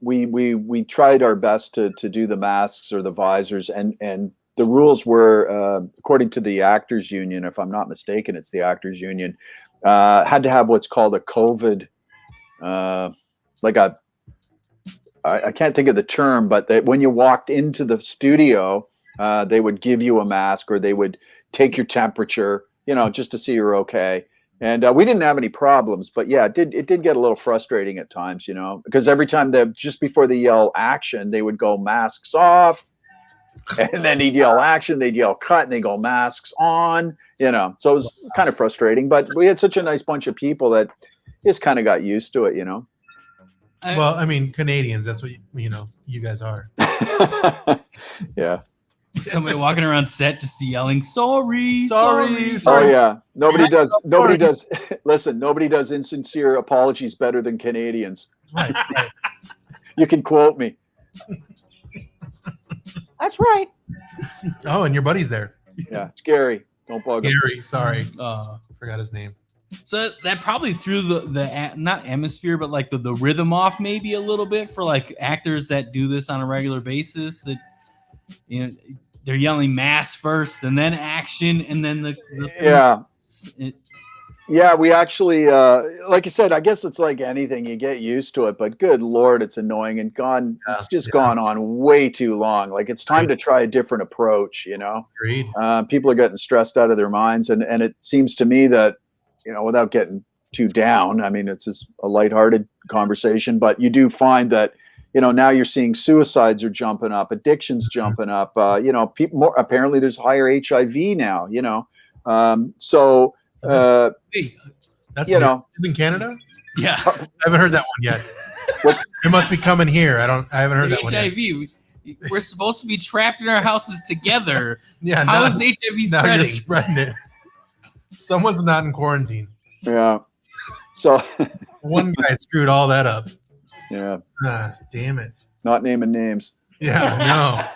We tried our best to do the masks or the visors, and the rules were, according to the Actors Union, if I'm not mistaken, it's the Actors Union, had to have what's called a COVID, I can't think of the term, but that when you walked into the studio, they would give you a mask or they would take your temperature, just to see you're okay. And we didn't have any problems, but yeah, it did get a little frustrating at times, because every time just before they yell action, they would go masks off, and then he'd yell action, they'd yell cut, and they go masks on, so it was kind of frustrating, but we had such a nice bunch of people that just kind of got used to it, Well, I mean, Canadians, that's what you guys are. Yeah. Somebody walking around set just yelling, sorry. Oh yeah. Nobody does. Listen, nobody does insincere apologies better than Canadians. Right. You can quote me. That's right. Oh, and your buddy's there. Yeah, it's Gary. Don't bug him. Gary, sorry. Forgot his name. So that probably threw the not atmosphere, but like the rhythm off maybe a little bit for like actors that do this on a regular basis, that they're yelling mass first and then action and then yeah, we actually like I said, I guess it's like anything, you get used to it, but good Lord, it's annoying and it's just gone on way too long. Like it's time to try a different approach, Agreed. People are getting stressed out of their minds, and it seems to me that without getting too down, I mean, it's just a lighthearted conversation, but you do find that now you're seeing suicides are jumping up, addictions jumping up, people more, apparently there's higher HIV now, so that's in Canada. Yeah, I haven't heard that one yet. It must be coming here. I haven't heard that one yet. HIV, we're supposed to be trapped in our houses together. Yeah, how is HIV spreading? Now you're spreading it. Someone's not in quarantine. Yeah. So one guy screwed all that up. Yeah. Damn it. Not naming names. Yeah, no.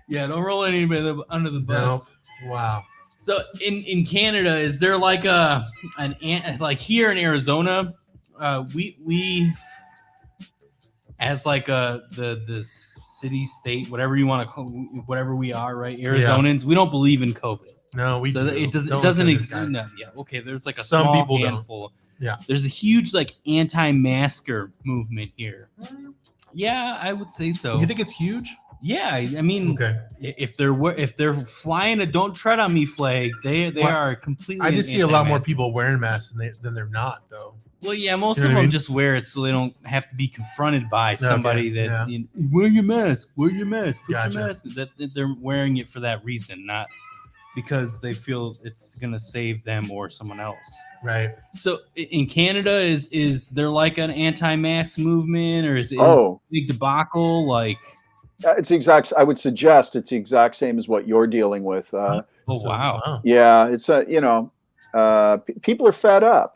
Yeah, don't roll anybody under the bus. No. Wow. So in Canada, is there like like here in Arizona, we as like the city state, whatever you want to call, whatever we are, right? Arizonans, we don't believe in COVID. No, we do. It doesn't exist. No, yeah, okay. There's like some small people handful. Don't. Yeah. There's a huge like anti-masker movement here. Yeah, I would say so. You think it's huge? Yeah, I mean, okay. If they're flying a "Don't Tread on Me" flag, they are completely. I just see a lot more people wearing masks than they're not, though. Well, yeah, most You know of what I them mean? just wear it so they don't have to be confronted by somebody that yeah. wear your mask, put Gotcha. your mask. That they're wearing it for that reason, not because they feel it's gonna save them or someone else. Right. So in Canada, is there like an anti-mask movement, or is it Oh, big debacle? Like, it's the exact. I would suggest it's the exact same as what you're dealing with. oh wow, Yeah, it's people are fed up.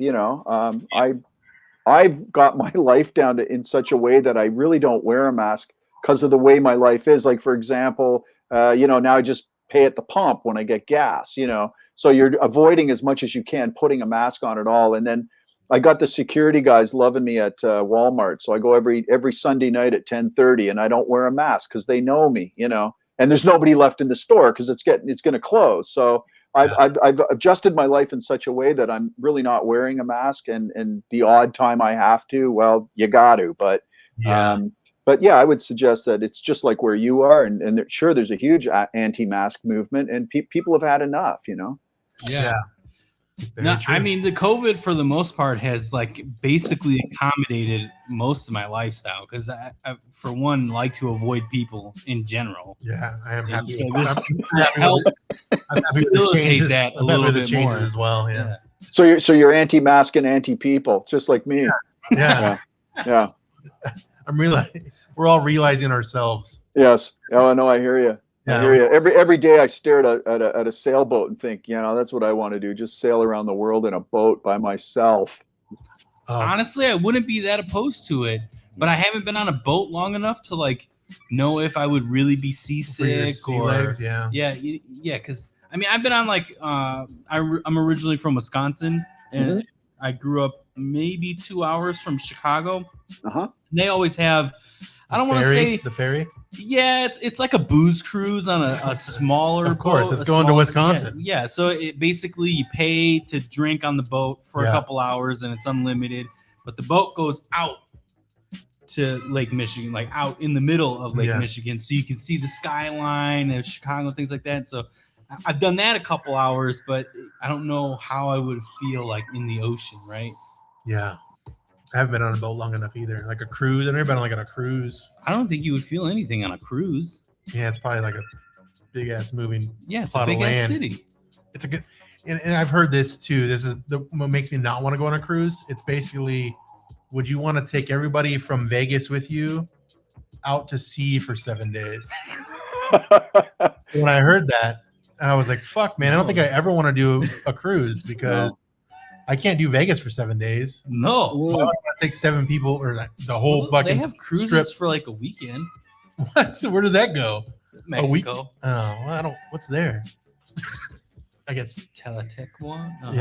I've got my life down to in such a way that I really don't wear a mask because of the way my life is. Like, for example, now I just pay at the pump when I get gas. So you're avoiding as much as you can putting a mask on at all. And then I got the security guys loving me at Walmart, so I go every Sunday night at 10:30, and I don't wear a mask because they know me. And there's nobody left in the store because it's going to close. So I've adjusted my life in such a way that I'm really not wearing a mask, and the odd time I have to, well, you got to. But yeah, I would suggest that it's just like where you are, and sure, there's a huge anti-mask movement, and people have had enough. yeah. No, I mean, the COVID for the most part has like basically accommodated most of my lifestyle because I, for one, like to avoid people in general. Yeah, I am happy. So with, this helps facilitate that a little bit more as well. Yeah. So you're anti-mask and anti-people, just like me. Yeah. Yeah. I'm realizing we're all realizing ourselves. Yes. Oh no, I hear you. Yeah. I hear you. Every day I stare at a sailboat and think, that's what I want to do. Just sail around the world in a boat by myself. Honestly, I wouldn't be that opposed to it, but I haven't been on a boat long enough to like know if I would really be seasick legs, yeah. Because I mean, I've been on like I'm originally from Wisconsin, and I grew up maybe 2 hours from Chicago. They always have. I don't want to say the ferry. Yeah, it's like a booze cruise on a smaller Of course, boat, it's going to Wisconsin. Yeah, so it basically you pay to drink on the boat for a couple hours and it's unlimited, but the boat goes out to Lake Michigan, like out in the middle of Lake Michigan, so you can see the skyline of Chicago, things like that. So I've done that a couple hours, but I don't know how I would feel like in the ocean, right? Yeah. I haven't been on a boat long enough either. Like a cruise. I've never been on a cruise. I don't think you would feel anything on a cruise. Yeah, it's probably like a big ass moving it's a big ass city. It's a good, and I've heard this too. This is what makes me not want to go on a cruise. It's basically, would you want to take everybody from Vegas with you out to sea for 7 days? When I heard that, and I was like, fuck, man, I don't think I ever want to do a cruise because I can't do Vegas for 7 days. No. Why would I take 7 people or like the whole fucking They have cruises strip for like a weekend. What? So where does that go? Mexico. A week? Oh, well, I don't. What's there? I guess Teletequan. I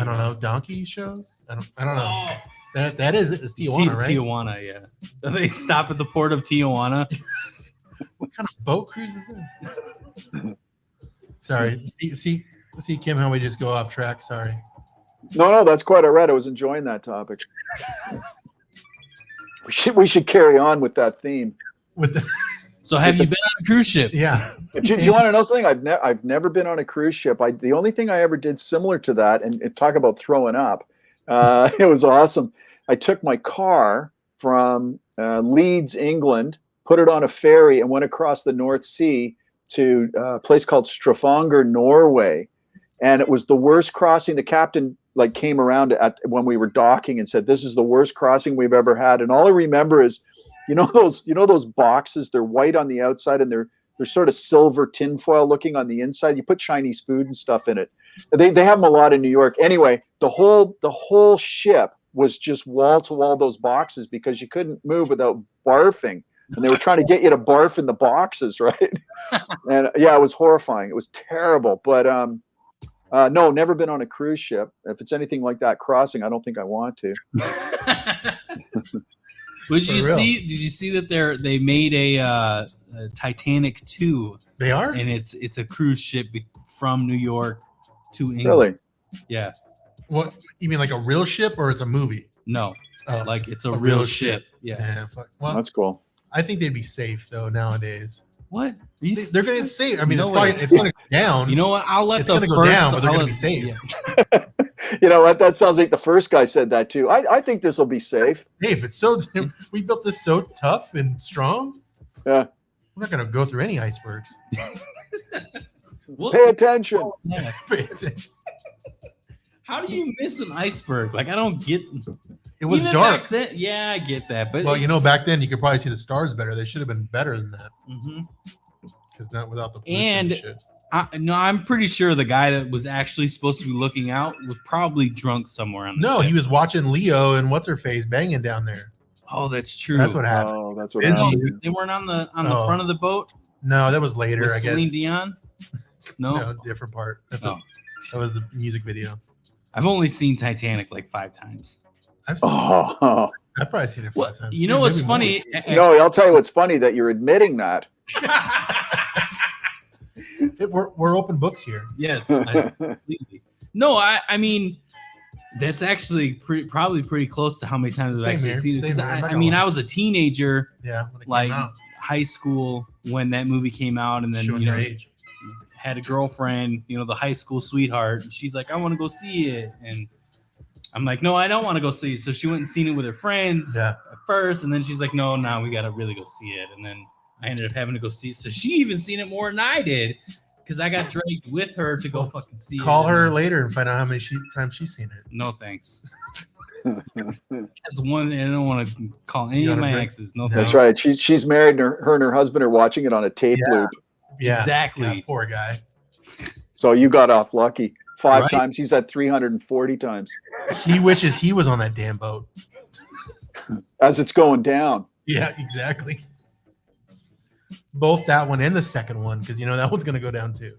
don't know. Donkey shows. I don't know. Oh. That is it's Tijuana, right? Tijuana, yeah. They stop at the port of Tijuana. What kind of boat cruise is this? Sorry. See, Kim, how we just go off track. Sorry. No, that's quite all right. I was enjoying that topic. We should carry on with that theme. So have you been on a cruise ship? Yeah. Do you want to know something? I've never been on a cruise ship. The only thing I ever did similar to that, and talk about throwing up, it was awesome. I took my car from Leeds, England, put it on a ferry, and went across the North Sea to a place called Stavanger, Norway. And it was the worst crossing. The captain came around when we were docking and said, "This is the worst crossing we've ever had." And all I remember is, those boxes. They're white on the outside and they're sort of silver tinfoil looking on the inside. You put Chinese food and stuff in it. They have them a lot in New York. Anyway, the whole ship was just wall to wall those boxes because you couldn't move without barfing. And they were trying to get you to barf in the boxes, right? And yeah, it was horrifying. It was terrible. But no, never been on a cruise ship. If it's anything like that crossing, I don't think I want to. Did you see that they made a Titanic 2? They are? And it's a cruise ship from New York to England. Really? Yeah. What, you mean like a real ship or it's a movie? No. Like it's a real ship. Yeah. Well, that's cool. I think they'd be safe though nowadays. What? They're going to save. I mean, it's going to go down. You know what? I'll let it's going to go down, but they're going to be safe. Yeah. You know what? That sounds like the first guy said that too. I think this will be safe. Hey, if it's so, we built this so tough and strong. Yeah. We're not going to go through any icebergs. Pay attention. Yeah. Pay attention. How do you miss an iceberg? Like, I don't get. It was Even dark. back then, yeah, I get that. But Well, back then you could probably see the stars better. They should have been better than that. Because not without the pollution and shit. I'm pretty sure the guy that was actually supposed to be looking out was probably drunk somewhere on the ship. He was watching Leo and what's her face banging down there. Oh, that's true. That's what happened. Oh, that's what happened. They weren't on the front of the boat. No, that was later. With I guess. Celine Dion. No, different part. That was the music video. I've only seen Titanic like 5 times. I've probably seen it 5 times. You know what's funny? No, I'll tell you what's funny that you're admitting that. We're open books here. Yes. Completely. No, I mean, that's actually probably pretty close to how many times I've actually seen it. I was a teenager. Yeah. Like high school when that movie came out, and then had a girlfriend, the high school sweetheart, and she's like, I want to go see it, and I'm like, no, I don't want to go see it. So she went and seen it with her friends at first, and then she's like, no, we got to really go see it, and then I ended up having to go see it. So she even seen it more than I did, because I got dragged with her to go fucking see it. Call her later and find out how many times she's seen it. No thanks. That's one, and I don't want to call any of my exes. No thanks. That's right. She's married, and her and her husband are watching it on a tape loop. Yeah, exactly. Yeah, poor guy. So you got off lucky. 5 times. He's at 340 times. He wishes he was on that damn boat. As it's going down. Yeah, exactly. Both that one and the second one, because that one's going to go down too.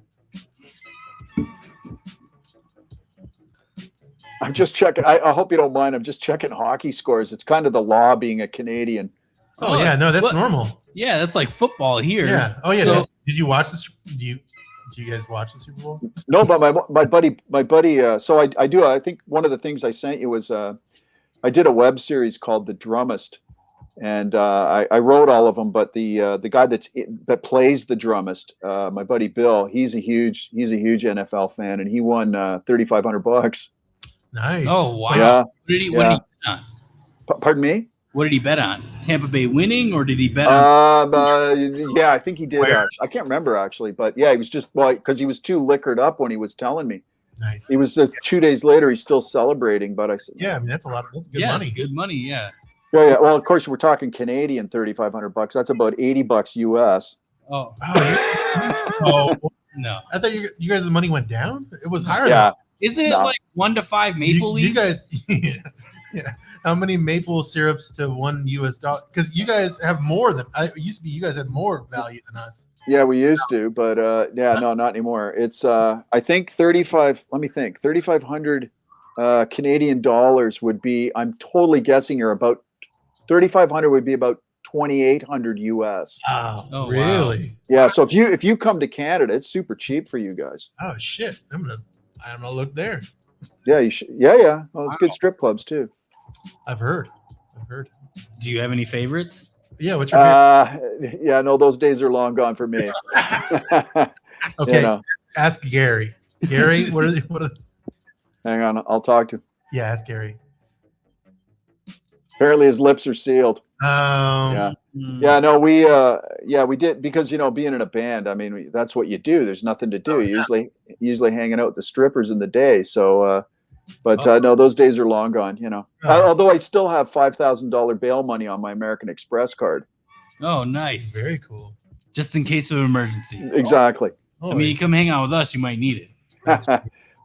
I'm just checking. I hope you don't mind. I'm just checking hockey scores. It's kind of the law being a Canadian. Oh yeah, no, that's normal. Yeah, that's like football here. Yeah. Oh yeah. So, did you watch this? Do you guys watch the Super Bowl? No, but my buddy. So I do. I think one of the things I sent you was I did a web series called The Drummist, and I wrote all of them. But the guy that plays the drummist, my buddy Bill, he's a huge NFL fan, and he won $3,500. Nice. Oh wow. Yeah. What did he bet on? Pardon me? What did he bet on? Tampa Bay winning, or did he bet on? Yeah, I think he did. I can't remember actually, but yeah, he was just because he was too liquored up when he was telling me. Nice. He was 2 days later. He's still celebrating, but I said, yeah, I mean that's a lot. That's good money. It's good money. Yeah. Yeah. Well, of course, we're talking Canadian $3,500. That's about $80 US. Oh. Oh. No. I thought you guys' money went down. It was higher. Yeah. Isn't it like 1 to 5 maple leaves? You guys, yeah. How many maple syrups to $1 US? Because you guys have more than it used to be. You guys had more value than us. Yeah, we used to, but no, not anymore. It's I think 35. Let me think. 3,500 Canadian dollars would be. I'm totally guessing here. About 3,500 would be about 2,800 US. Oh, really? Wow. Yeah. So if you come to Canada, it's super cheap for you guys. Oh shit! I'm gonna look there. Yeah, you should. Yeah. Well, it's good strip clubs too. I've heard. Do you have any favorites? Yeah, what's your favorite? Yeah, no, those days are long gone for me. Okay, ask Gary. Gary, what are Hang on, I'll talk to him. Yeah, ask Gary. Apparently his lips are sealed. Yeah. Yeah, no, we did because being in a band, I mean, that's what you do. There's nothing to do. Usually hanging out with the strippers in the day. So no, those days are long gone, Although I still have $5,000 bail money on my American Express card. Oh, nice. Very cool. Just in case of an emergency. Exactly. I mean, you come hang out with us, you might need it.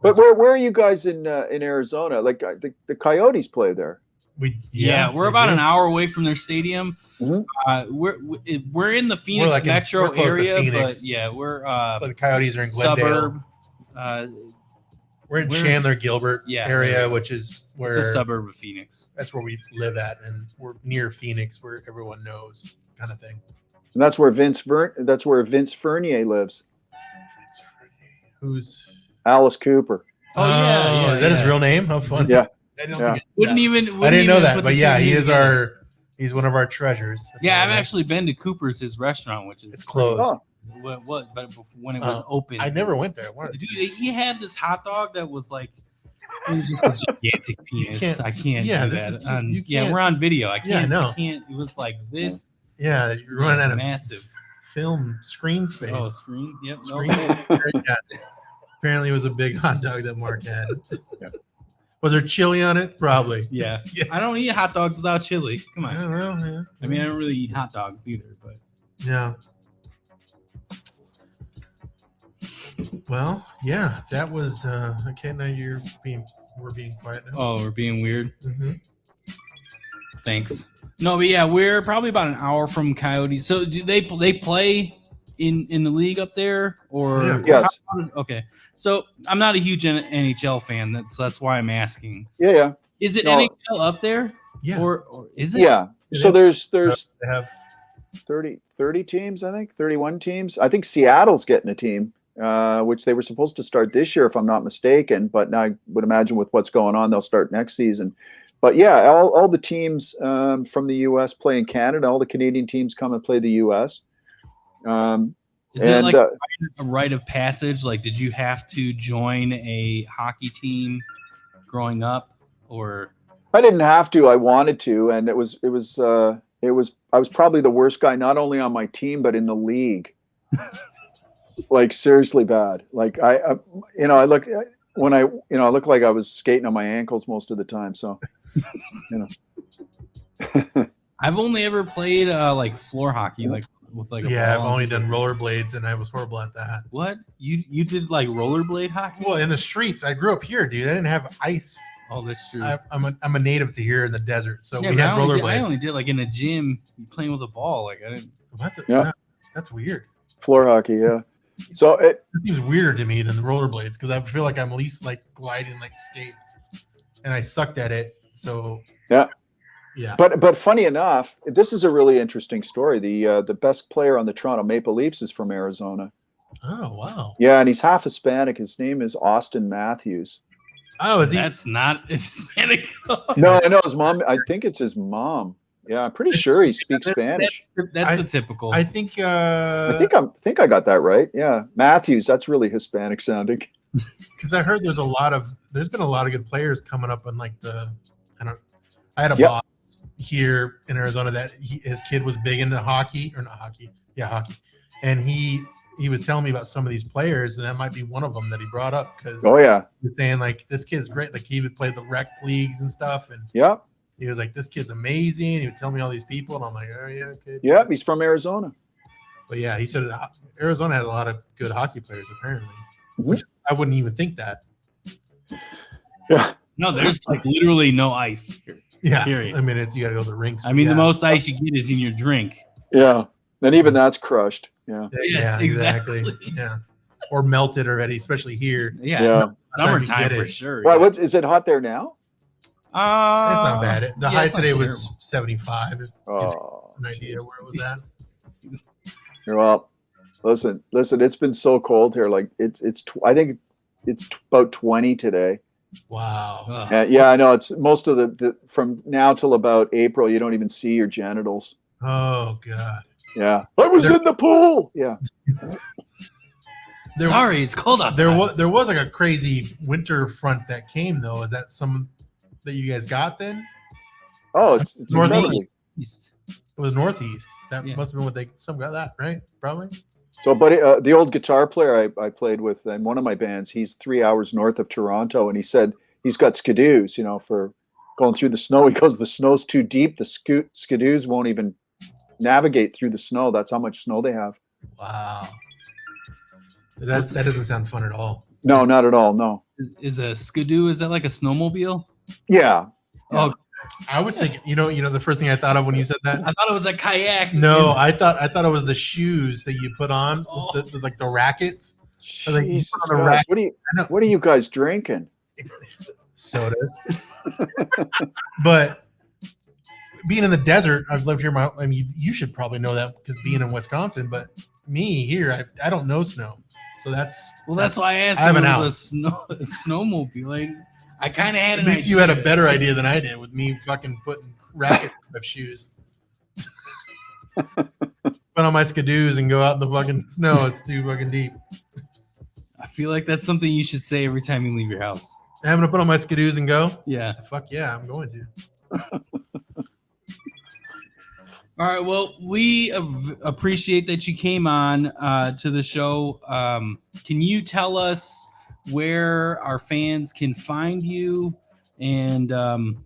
But where are you guys in Arizona? Like the Coyotes play there. We're about an hour away from their stadium. Mm-hmm. We're in the Phoenix metro area, but we're the Coyotes are in Glendale. Suburb. We're in Chandler Gilbert area, which is where it's a suburb of Phoenix. That's where we live at, and we're near Phoenix, where everyone knows, kind of thing. And that's where Vince Fernier lives. Who's Alice Cooper? Oh yeah. Is that his real name? How funny! Yeah. I didn't know that, but yeah, he's one of our treasures. I've actually been to Cooper's, his restaurant, which is it's closed. Oh. But when it was open, I never went there. Dude, he had this hot dog that was like It was just a gigantic penis. I can't do that. Yeah, we're on video. I can't. No. I can't. It was like this. Yeah, you're running out of massive film screen space. Oh, screen. Yep. Screen. Yeah. Apparently, it was a big hot dog that Mark had. Yeah. Was there chili on it? Probably. Yeah. I don't eat hot dogs without chili. Come on. I don't know. Yeah. I mean, I don't really eat hot dogs either, but yeah. Well, yeah, that was okay. Now we're being quiet now. oh, we're being weird. Mm-hmm. Thanks. No, but yeah, we're probably about an hour from Coyotes. So do they play in the league up there, or Yeah. Yes. Okay. So I'm not a huge NHL fan, that's why I'm asking. Yeah. Is it No. NHL up there? Yeah. Or is it? Yeah. So there's They have 30 teams, I think, 31 teams. I think Seattle's getting a team, which they were supposed to start this year, if I'm not mistaken. But now I would imagine with what's going on, they'll start next season. But yeah, all the teams from the U.S. play in Canada. All the Canadian teams come and play the U.S. Is it like a rite of passage? Like, did you have to join a hockey team growing up, or? I didn't have to. I wanted to, and I was probably the worst guy, not only on my team but in the league. Like seriously bad. Like I look like I was skating on my ankles most of the time. So, I've only ever played like floor hockey, like with like a I've ball. only done rollerblades, and I was horrible at that. What you did like rollerblade hockey? Well, in the streets, I grew up here, dude. I didn't have ice. Oh, that's true. I'm a native to here in the desert, so Yeah, we but had rollerblades. I only did like in a gym playing with a ball. Like I didn't. What the, Yeah. That's weird. floor hockey. Yeah. So It seems weirder to me than the rollerblades because I feel like I'm at least like gliding like skates, and I sucked at it. So Yeah. But funny enough, this is a really interesting story. The best player on the Toronto Maple Leafs is from Arizona. Oh wow. Yeah, and he's half Hispanic. His name is Austin Matthews. Oh, is he? That's not Hispanic. No, I know his mom. I think it's his mom. Yeah, I'm pretty sure he speaks Spanish. That's a typical. I think. I think I got that right. Yeah, Matthews. That's really Hispanic sounding. Because I heard there's been a lot of good players coming up on like I had a Yep. boss here in Arizona that his kid was big into hockey. Hockey, and he was telling me about some of these players, and that might be one of them that he brought up because Oh yeah, he was saying like this kid's great, like he would play the rec leagues and stuff, and yeah, he was like this kid's amazing. He would tell me all these people, and I'm like, oh yeah, okay, yeah. He's from Arizona. But yeah, he said Arizona has a lot of good hockey players apparently, Mhm. which I wouldn't even think that. Yeah, No, there's like literally no ice here. Yeah, Period. I mean, you got to go to the rinks. I mean, yeah. the most ice you get is in your drink. yeah. And even that's crushed. Yeah, Yes, exactly. Yeah, or melted already, especially here. Yeah, yeah. summertime get for it. sure. Why? yeah. Is it hot there now? It's not bad. The high it's not today was terrible. 75. If Oh, an idea where it was at. well, listen. It's been so cold here. Like I think it's about 20 today. Wow. Ugh. Yeah, I know. It's most of the from now till about April. You don't even see your genitals. Oh god. Yeah, I was in the pool. Yeah, Sorry, it's cold outside. There was like a crazy winter front that came though. Is that some that you guys got then? oh, it's Northeast. incredibly. East. It was northeast. That Yeah. must have been what some got that right? Probably. So, buddy, the old guitar player I played with in one of my bands, he's 3 hours north of Toronto, and he said he's got skidoos, for going through the snow. He goes, the snow's too deep. The skidoos won't even navigate through the snow. That's how much snow they have. Wow. That doesn't sound fun at all. No, not at all. No. Is a skidoo? Is that like a snowmobile? Yeah. Oh, I was thinking, the first thing I thought of when you said that. I thought it was a kayak. No, I thought it was the shoes that you put on, Oh. like the rackets. I think you Jesus put on a Christ. rack- What are you guys drinking? Sodas. But being in the desert, I've lived here. You should probably know that because being in Wisconsin. But me here, I don't know snow, so that's why I asked I have if an it out. was a snowmobile. I kind of had At an least you had a better idea than I did with me fucking putting rackets of shoes. Put on my skidoos and go out in the fucking snow. It's too fucking deep. I feel like that's something you should say every time you leave your house. I'm gonna put on my skidoos and go. Yeah. Fuck yeah, I'm going to. All right. Well, we appreciate that you came on to the show. Can you tell us where our fans can find you and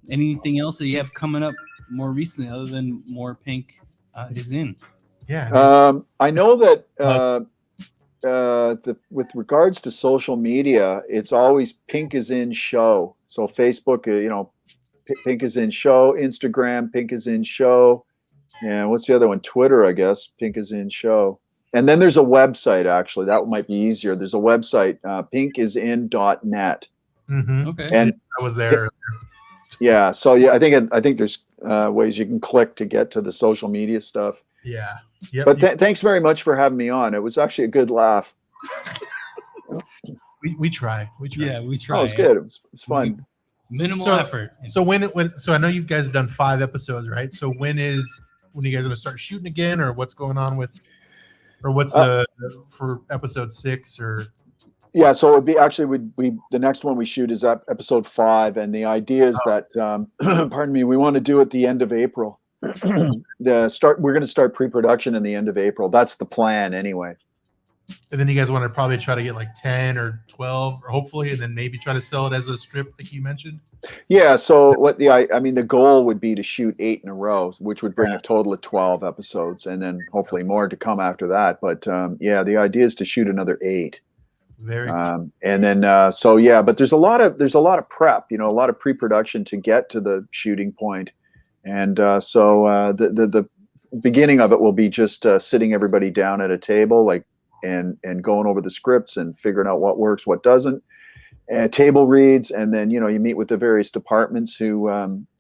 anything else that you have coming up more recently, other than More Pink is in? Yeah. I know that with regards to social media, it's always Pink is in show. So Facebook, Pink is in show. Instagram, Pink is in show. And what's the other one? Twitter, I guess. Pink is in show. And then there's a website, actually. That might be easier. There's a website, pinkisin.net. Mm-hmm. Okay. And I was there. Yeah. So yeah, I think there's ways you can click to get to the social media stuff. Yeah. Yep. But thanks very much for having me on. It was actually a good laugh. We try. Yeah, we try. Oh, it was good. It was fun. Minimal So- effort. So I know you guys have done 5 episodes, right? So when are you guys gonna start shooting again, or what's going on with, or what's for episode 6 or? Yeah, so it would be actually the next one we shoot is episode 5, and the idea is that pardon me, we want to do it the end of April. We're going to start pre-production in the end of April. That's the plan anyway. And then you guys want to probably try to get like 10 or 12, or hopefully, and then maybe try to sell it as a strip, like you mentioned. Yeah. So the goal would be to shoot 8 in a row, which would bring a total of 12 episodes, and then hopefully more to come after that. But the idea is to shoot another 8. Very. And then but there's a lot of prep, a lot of pre-production to get to the shooting point, and the beginning of it will be just sitting everybody down at a table, and going over the scripts and figuring out what works, what doesn't, and table reads, and then you meet with the various departments who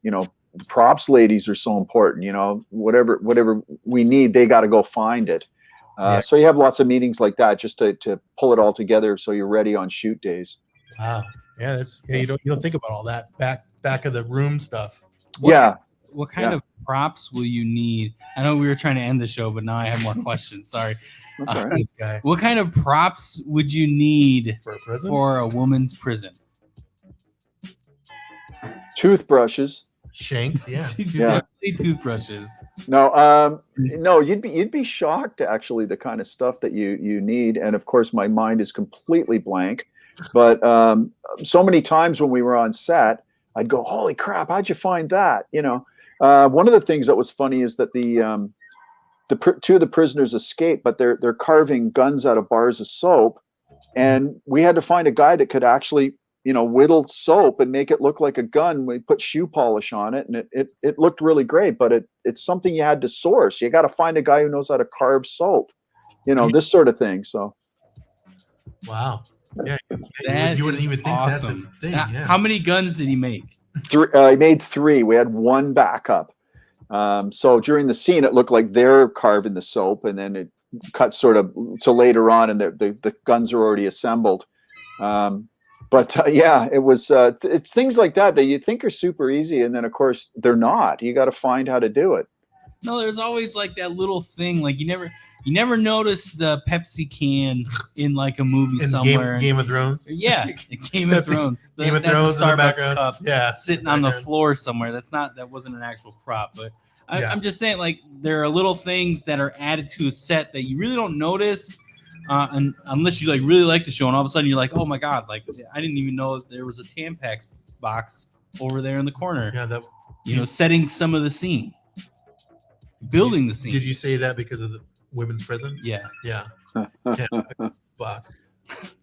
the props ladies are so important. Whatever we need, they got to go find it. So you have lots of meetings like that just to pull it all together so you're ready on shoot days. Wow. Yeah, you don't think about all that back of the room stuff. What kind of props will you need? I know we were trying to end the show, but now I have more questions. Sorry. This guy. What kind of props would you need For a prison? for a woman's prison? Toothbrushes. Shanks, yeah. Definitely toothbrushes. No, you'd be shocked actually the kind of stuff that you need, and of course my mind is completely blank. But so many times when we were on set, I'd go, "Holy crap! How'd you find that?" One of the things that was funny is that the 2 of the prisoners escaped, but they're carving guns out of bars of soap, and we had to find a guy that could actually whittle soap and make it look like a gun. We put shoe polish on it, and it looked really great, but it's something you had to source. You got to find a guy who knows how to carve soap, this sort of thing. So, wow, yeah, you wouldn't even think awesome. that's a thing. Now, yeah. How many guns did he make? 3. He made 3. We had 1 backup. So during the scene, it looked like they're carving the soap, and then it cuts sort of to later on, and the guns are already assembled. It was it's things like that you think are super easy, and then of course they're not. You got to find how to do it. No, there's always like that little thing, like you never notice the Pepsi can in like a movie somewhere. Game of Thrones. Yeah, Game of Thrones. Game of That's Thrones a in the Starbucks background. cup, Yeah, sitting on the floor somewhere. That wasn't an actual prop, but I'm just saying, like, there are little things that are added to a set that you really don't notice. And unless you really like the show, and all of a sudden you're like, oh my god, like I didn't even know there was a Tampax box over there in the corner. Yeah, setting some of the scene, building the scene. Did you say that because of the women's prison? Yeah. Fuck.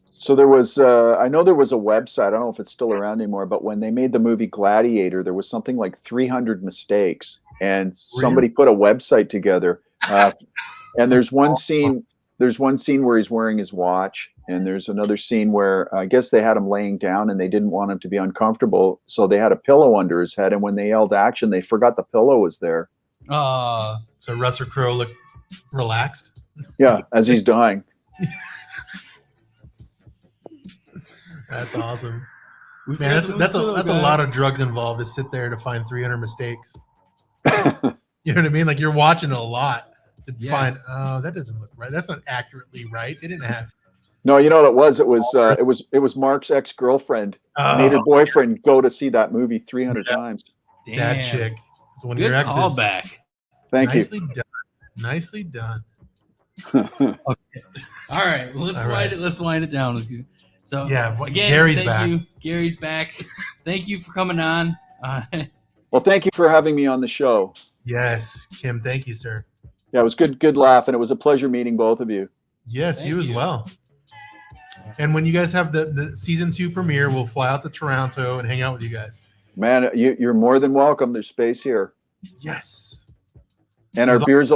So there was, I know there was a website. I don't know if it's still around anymore, but when they made the movie Gladiator, there was something like 300 mistakes, and somebody put a website together. And there's one scene. There's one scene where he's wearing his watch, and there's another scene where I guess they had him laying down and they didn't want him to be uncomfortable, so they had a pillow under his head, and when they yelled action, they forgot the pillow was there. So Russell Crowe looked relaxed. Yeah, as he's dying. That's awesome. Man, that's a lot of drugs involved to sit there to find 300 mistakes. You know what I mean? Like you're watching a lot to find, oh, that doesn't look right. That's not accurately right. They didn't have No, you know what it was? It was Mark's ex-girlfriend made her boyfriend go to see that movie 300 times. Damn. That chick is one of Good your exes. callback. Thank Nicely done. Nicely done. you. Okay. All right. Let's wind it down. So Yeah, again, Gary's thank back. you. Gary's back. Thank you for coming on. Well, thank you for having me on the show. Yes, Kim, thank you, sir. Yeah, it was good laugh, and it was a pleasure meeting both of you. Yes, Thank you as you. well. And when you guys have the season 2 premiere, we'll fly out to Toronto and hang out with you guys. Man, you're more than welcome. There's space here, Yes. and our beer's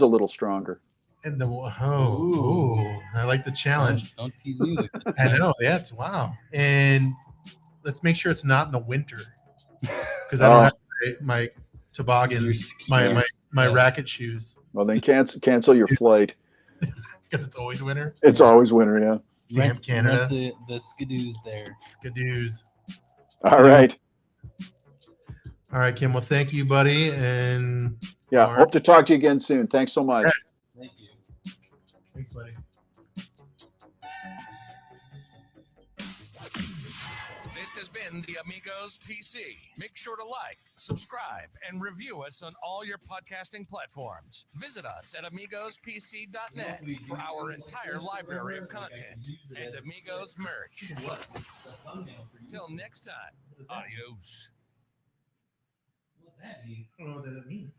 a little stronger. And I like the challenge. Don't tease me with it. I know. Yeah, it's wow. And let's make sure it's not in the winter because I don't have my toboggans, my racket shoes. Well, then cancel your flight. Because it's always winter. It's always winter, yeah. Damn Canada. Rent the skidoos there. Skidoos. All right. All right, Kim. Well, thank you, buddy. And Yeah, Mark. hope to talk to you again soon. Thanks so much. Thank you. Thanks, buddy. This has been the Amigos PC. Make sure to like, subscribe, and review us on all your podcasting platforms. Visit us at Amigospc.net for our entire library of content and Amigos merch. Till next time, adios. What's that mean? I don't know what that means.